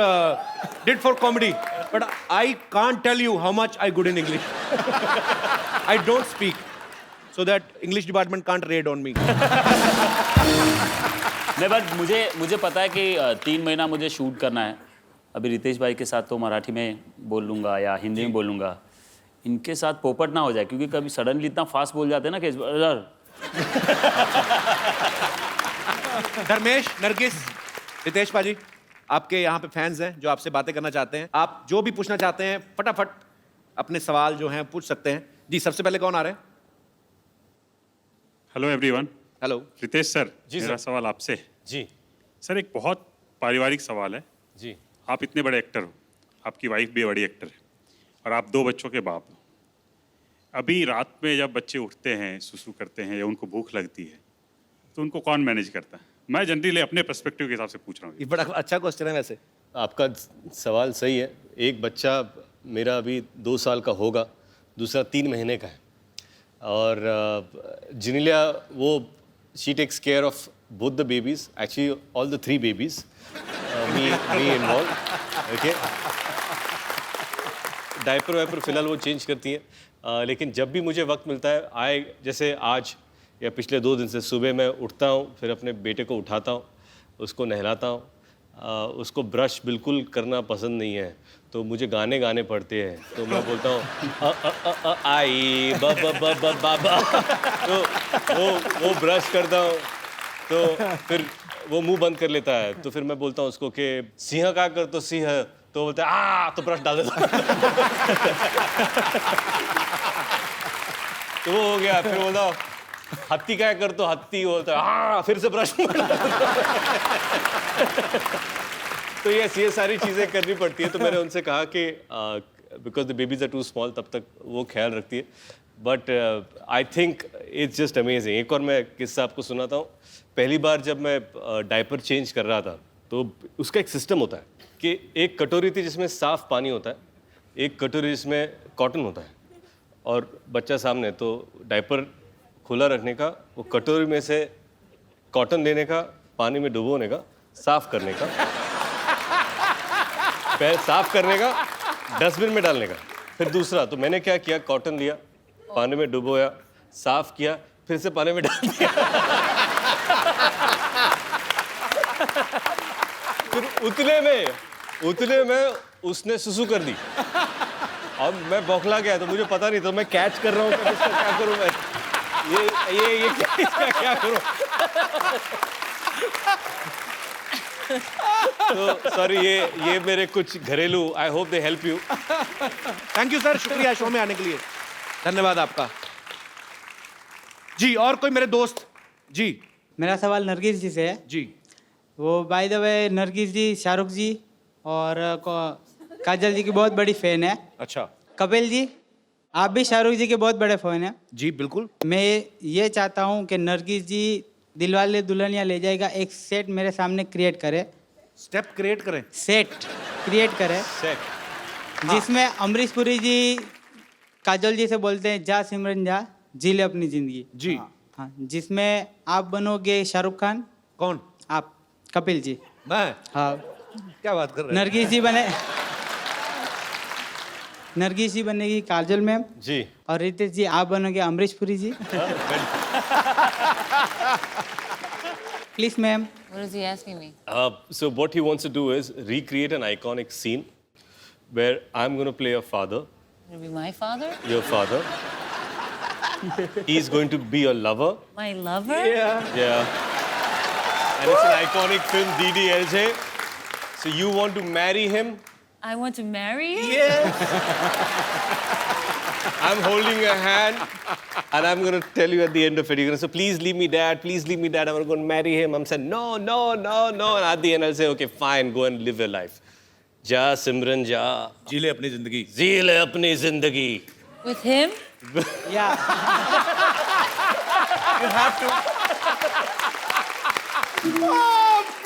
did for comedy, but I can't tell you how much I good in English. I don't speak, so that English department can't raid on me. नहीं, but मुझे पता है कि 3 महीना मुझे shoot करना है। अभी रितेश भाई के साथ तो मराठी में बोल लूँगा या हिंदी में बोल लूँगा, इनके साथ पोपट ना हो जाए, क्योंकि कभी सडनली इतना फास्ट बोल जाते हैं ना कि धर्मेश, नरगिस, रितेश पाजी, आपके यहाँ पे फैंस हैं जो आपसे बातें करना चाहते हैं। आप जो भी पूछना चाहते हैं फटाफट अपने सवाल जो हैं पूछ सकते हैं। जी, सबसे पहले कौन आ रहे हैं? Hello everyone. Hello Ritesh sir, मेरा सवाल आपसे। जी सर, एक बहुत पारिवारिक सवाल है। जी। आप इतने बड़े एक्टर हो, आपकी वाइफ भी बड़ी एक्टर है और आप 2 बच्चों के बाप हो। अभी रात में जब बच्चे उठते हैं, सुसु करते हैं या उनको भूख लगती है, तो उनको कौन मैनेज करता है? मैं जनरली अपने पर्सपेक्टिव के हिसाब से पूछ रहा हूँ। ये बड़ा अच्छा क्वेश्चन है वैसे। आपका सवाल सही है। एक बच्चा मेरा अभी 2 साल का होगा, दूसरा 3 महीने का है। और जिनिलिया वो she takes care of both the babies, actually all the 3 babies, me involve. Okay, diaper wiper फिलहाल वो चेंज करती है। लेकिन जब भी मुझे वक्त मिलता है, जैसे आज या पिछले 2 दिन से सुबह मैं उठता हूँ, फिर अपने बेटे को उठाता हूँ, उसको नहलाता हूँ। उसको ब्रश बिल्कुल करना पसंद नहीं है, तो मुझे गाने गाने पड़ते हैं, तो मैं बोलता हूँ आई बाबा, तो वो ब्रश करता हूँ, तो फिर वो मुंह बंद कर लेता है। तो फिर मैं बोलता हूँ उसको कि सिंह का कर, तो सिंह, तो बोलता है तो ब्रश डाल देता। तो वो हो गया। फिर बोलता हूँ हत्ती क्या कर, तो हत्ती बोलता है फिर से ब्रश। तो ये सारी चीज़ें करनी पड़ती है। तो मैंने उनसे कहा कि because the babies are too small, तब तक वो ख्याल रखती है। But I think it's just amazing. एक और मैं किस्सा आपको सुनाता हूँ। पहली बार जब मैं डायपर चेंज कर रहा था, तो उसका एक सिस्टम होता है कि एक कटोरी थी जिसमें साफ पानी होता है, एक कटोरी जिसमें कॉटन होता है, और बच्चा सामने, तो डायपर खुला रखने का, वो कटोरी में से कॉटन लेने का, पानी में डुबोने का, साफ करने का, पैर साफ करने का, डस्टबिन में डालने का। फिर दूसरा, तो मैंने क्या किया, कॉटन लिया, पानी में डुबोया, साफ किया, फिर से पानी में डाल दिया। फिर उतने में उसने सुसु कर दी और मैं बौखला गया। तो मुझे पता नहीं, तो मैं कैच कर रहा हूँ कि इसका क्या करूँ मैं, ये क्या करूँ। तो सॉरी, ये मेरे कुछ घरेलू, I hope they help you. Thank you sir, शुक्रिया शो में आने के लिए, धन्यवाद आपका। जी, और कोई मेरे दोस्त? जी, मेरा सवाल नरगिस जी से है। जी। वो बाय द वे नरगिस जी शाहरुख जी और काजल जी की बहुत बड़ी फैन है। अच्छा। कपिल जी, आप भी शाहरुख जी के बहुत बड़े फैन हैं। जी बिल्कुल। मैं ये चाहता हूँ कि नरगिस जी दिलवाले दुल्हनिया ले जाएगा एक सेट मेरे सामने क्रिएट करे। स्टेप क्रिएट करें? सेट क्रिएट करे, सेट, जिसमें अमरीश पुरी जी काजल जी से बोलते हैं जा सिमरन जा, जी ले अपनी जिंदगी। जी। हाँ, जिसमें आप बनोगे शाहरुख खान। कौन? आप, कपिल जी। मैं? हाँ। क्या बात कर रहे हैं? नरगिस जी बने, नरगिस जी बनेगी काजल मैम जी। और रितेश जी आप बनोगे Amrish Puri ji. Please ma'am. What is he asking me? So what he wants to do is recreate an iconic scene where I'm going to play your father, Will be my father? your father. He's going to be your lover. My lover? Yeah. And it's an iconic film, DDLJ. So you want to marry him? I want to marry you? Yes. I'm holding your hand and I'm going to tell you at the end of it, you're going to say, please leave me, Dad, please leave me, Dad, I'm going to marry him. I'm saying, no, no, no, no. And at the end, I'll say, okay, fine, go and live your life. Ja, Simran, ja. जी ले अपनी जिंदगी। जी ले अपनी जिंदगी। With him? Yeah. You have to.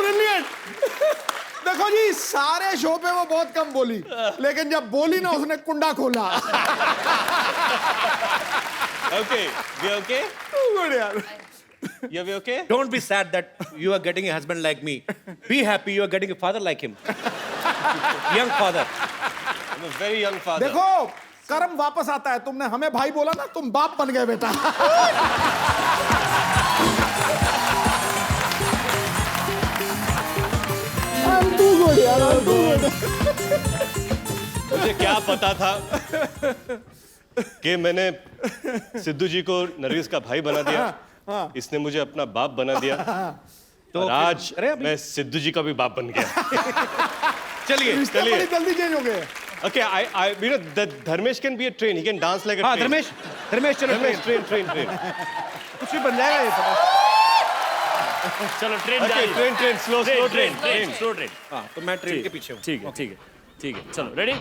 Brilliant. देखो जी सारे show पे वो बहुत कम बोली, लेकिन जब बोली ना उसने कुंडा खोला। Okay, we okay? गुड यार। You be okay? Don't be sad that you are getting a husband like me. Be happy you are getting a father like him. Young father. I'm a very young father. देखो कर्म वापस आता है, तुमने हमें भाई बोला ना, तुम बाप बन गए बेटा। मुझे क्या पता था कि मैंने सिद्धू जी को नरगिस का भाई बना दिया, इसने मुझे अपना बाप बना दिया, तो आज मैं सिद्धू जी का भी बाप बन गया। चलिए चलिए बड़ी जल्दी चेंज हो गए। Okay, you know that Dharmesh can be a train. He can dance like a हाँ train. धर्मेश चलो Train. कुछ भी बन जाएगा ये पता। चलो train Okay, train, slow train. Slow train. हाँ तो मैं ट्रेन के पीछे हूँ। ठीक है चलो रेडी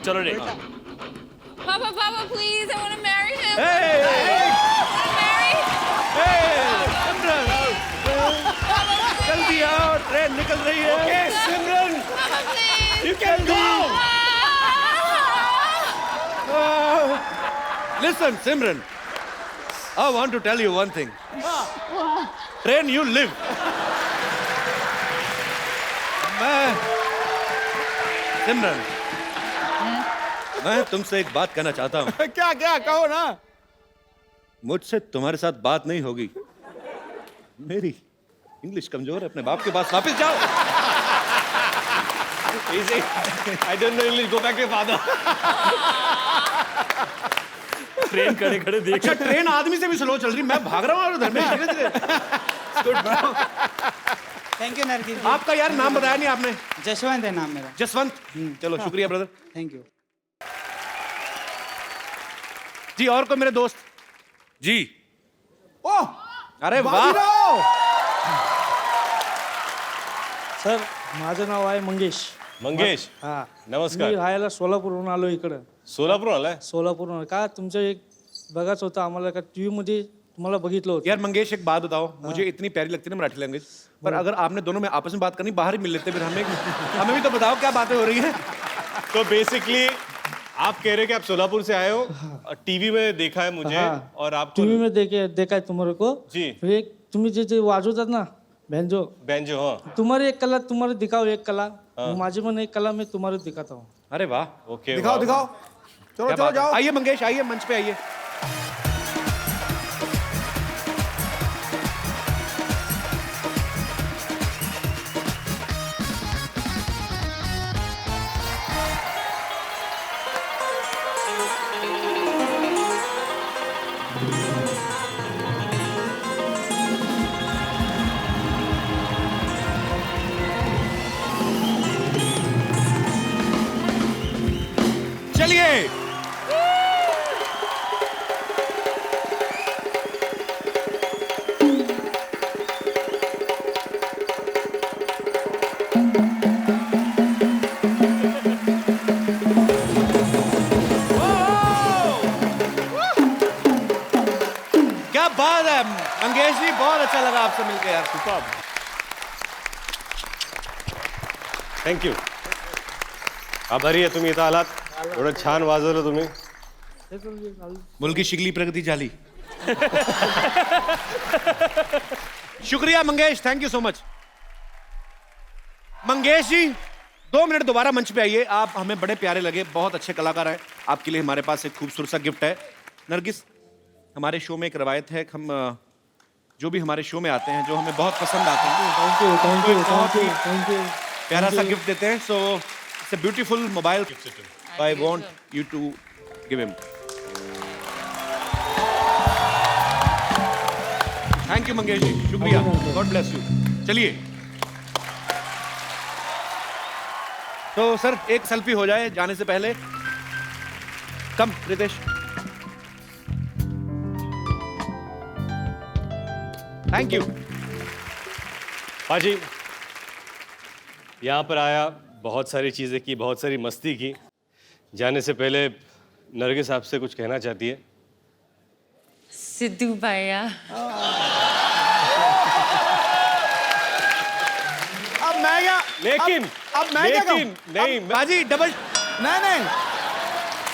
चलो ready. Papa, please, I want to marry him. जल्दी आओ, ट्रेन निकल रही है। Okay, Simran, Papa, please. you can go. Listen, Simran, I want to tell you one thing. Train, you live. सिमरन, मैं तुमसे एक बात कहना चाहता हूँ। क्या क्या कहो ना। मुझसे तुम्हारे साथ बात नहीं होगी। मेरी इंग्लिश कमजोर है, अपने बाप के पास वापस जाओ। Easy. I don't know English. Go back to your father. Train खड़े देख। अच्छा ट्रेन आदमी से भी स्लो चल रही, मैं भाग रहा हूँ और धर्मेश धीरे-धीरे। थैंक यू नरगिस जी। आपका यार नाम बताया नहीं आपने। जसवंत है नाम मेरा। जसवंत, चलो शुक्रिया ब्रदर। Thank you. जी और कोई मेरे दोस्त? जी। ओह अरे वाह। सर माझं नाव आहे मंगेश। मंगेश, हा नमस्कार. मी राहायला सोलापूरहून आलो इकडं. सोलापूरहून आलाय? सोलापूरहून का तुमचं एक बघाच होतं आम्हाला का टीव्ही मध्ये तुम्हाला बघितलं होतं. यार मंगेश एक बात बताओ, मुझे इतनी प्यारी लगती है ना मराठी लैंग्वेज, पर अगर आपने दोनों में आपस में बात करनी बाहर ही मिल लेते फिर हमें भी तो बताओ क्या बातें हो रही हैं। तो बेसिकली आप कह रहे हैं कि आप सोलापुर से आए हो, टीवी में देखा है मुझे और आप टीव्ही में देखा है तुम्हारे को जी एक तुम्ही जे वाजवतात ना बेंजो हाँ तुम्हारी एक कला तुम्हारे दिखाओ एक कला माझी पण एक कला मैं तुम्हारे दिखाता हूँ। अरे वाह, ओके दिखाओ दिखाओ, चलो चलो जाओ। आइए मंगेश, आइए मंच पे आइए। चलिए क्या बात है मंगेश जी, बहुत अच्छा लगा आपसे मिलकर यार। थँक्यू. आभारी आहे तुम्ही इथं आलात, एवढं छान वाजवलं तुम्ही. मुलगी शिकली प्रगती झाली. शुक्रिया Mangesh, thank you so much. Mangesh ji 2 minute दोबारा मंच पे आइए। आप हमें बड़े प्यारे लगे, बहुत अच्छे कलाकार हैं। आपके लिए हमारे पास एक खूबसूरत सा गिफ्ट है। नरगिस, हमारे शो में एक रवायत है कि हम जो भी हमारे शो में आते हैं, जो हमें बहुत पसंद आते हैं, थैंक यू प्यारा सा गिफ्ट देते हैं। So it's a beautiful mobile. I want you to give him. Thank you Mangesh ji, शुक्रिया, गॉड ब्लेस यू। चलिए तो सर एक सेल्फी हो जाए जाने से पहले। कम रितेश। Thank you. पाजी, यहाँ पर आया, बहुत सारी चीज़ें की, बहुत सारी मस्ती की। जाने से पहले नरगिस आपसे कुछ कहना चाहती है। सिद्धू भैया, अब मैं क्या, लेकिन अब मैं क्या कहूं? नहीं बाजी डबल नहीं,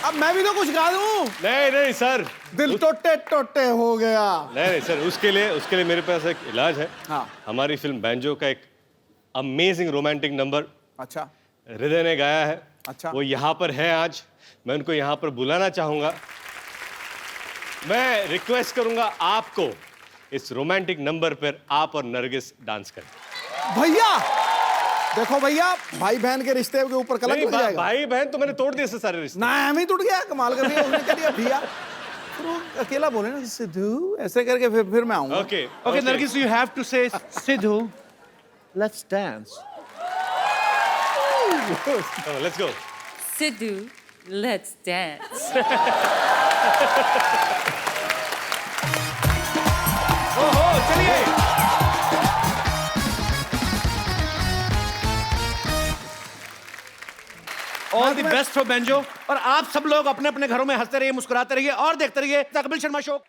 अब मैं भी तो कुछ गा दूं। नहीं सर, दिल टोटे टोटे हो गया। नहीं सर, उसके लिए मेरे पास एक इलाज है। हाँ। हमारी फिल्म बैंजो का एक अमेजिंग रोमांटिक नंबर अच्छा, हृदय ने गाया है। अच्छा। वो यहाँ पर है आज, मैं उनको यहाँ पर बुलाना चाहूंगा। मैं रिक्वेस्ट करूंगा आपको इस रोमांटिक नंबर पर आप और नरगिस डांस करें। भैया देखो भैया, भाई बहन के रिश्ते के ऊपर कलंक लग जाएगा। भाई बहन तो मैंने तोड़ दिए सारे रिश्ते। ना हम ही टूट गया, कमाल कर रही है। उसने कह दिया भैया, फिर वो अकेला बोले ना सिद्धू ऐसे करके, फिर मैं आऊंगा। Okay Nargis, you have to say Sidhu let's dance. Let's go. Sidhu, let's dance. ओहो, चलिए। All the best for Banjo. और आप सब लोग अपने अपने घरों में हंसते रहिए, मुस्कुराते रहिए और देखते रहिए द कपिल शर्मा शो।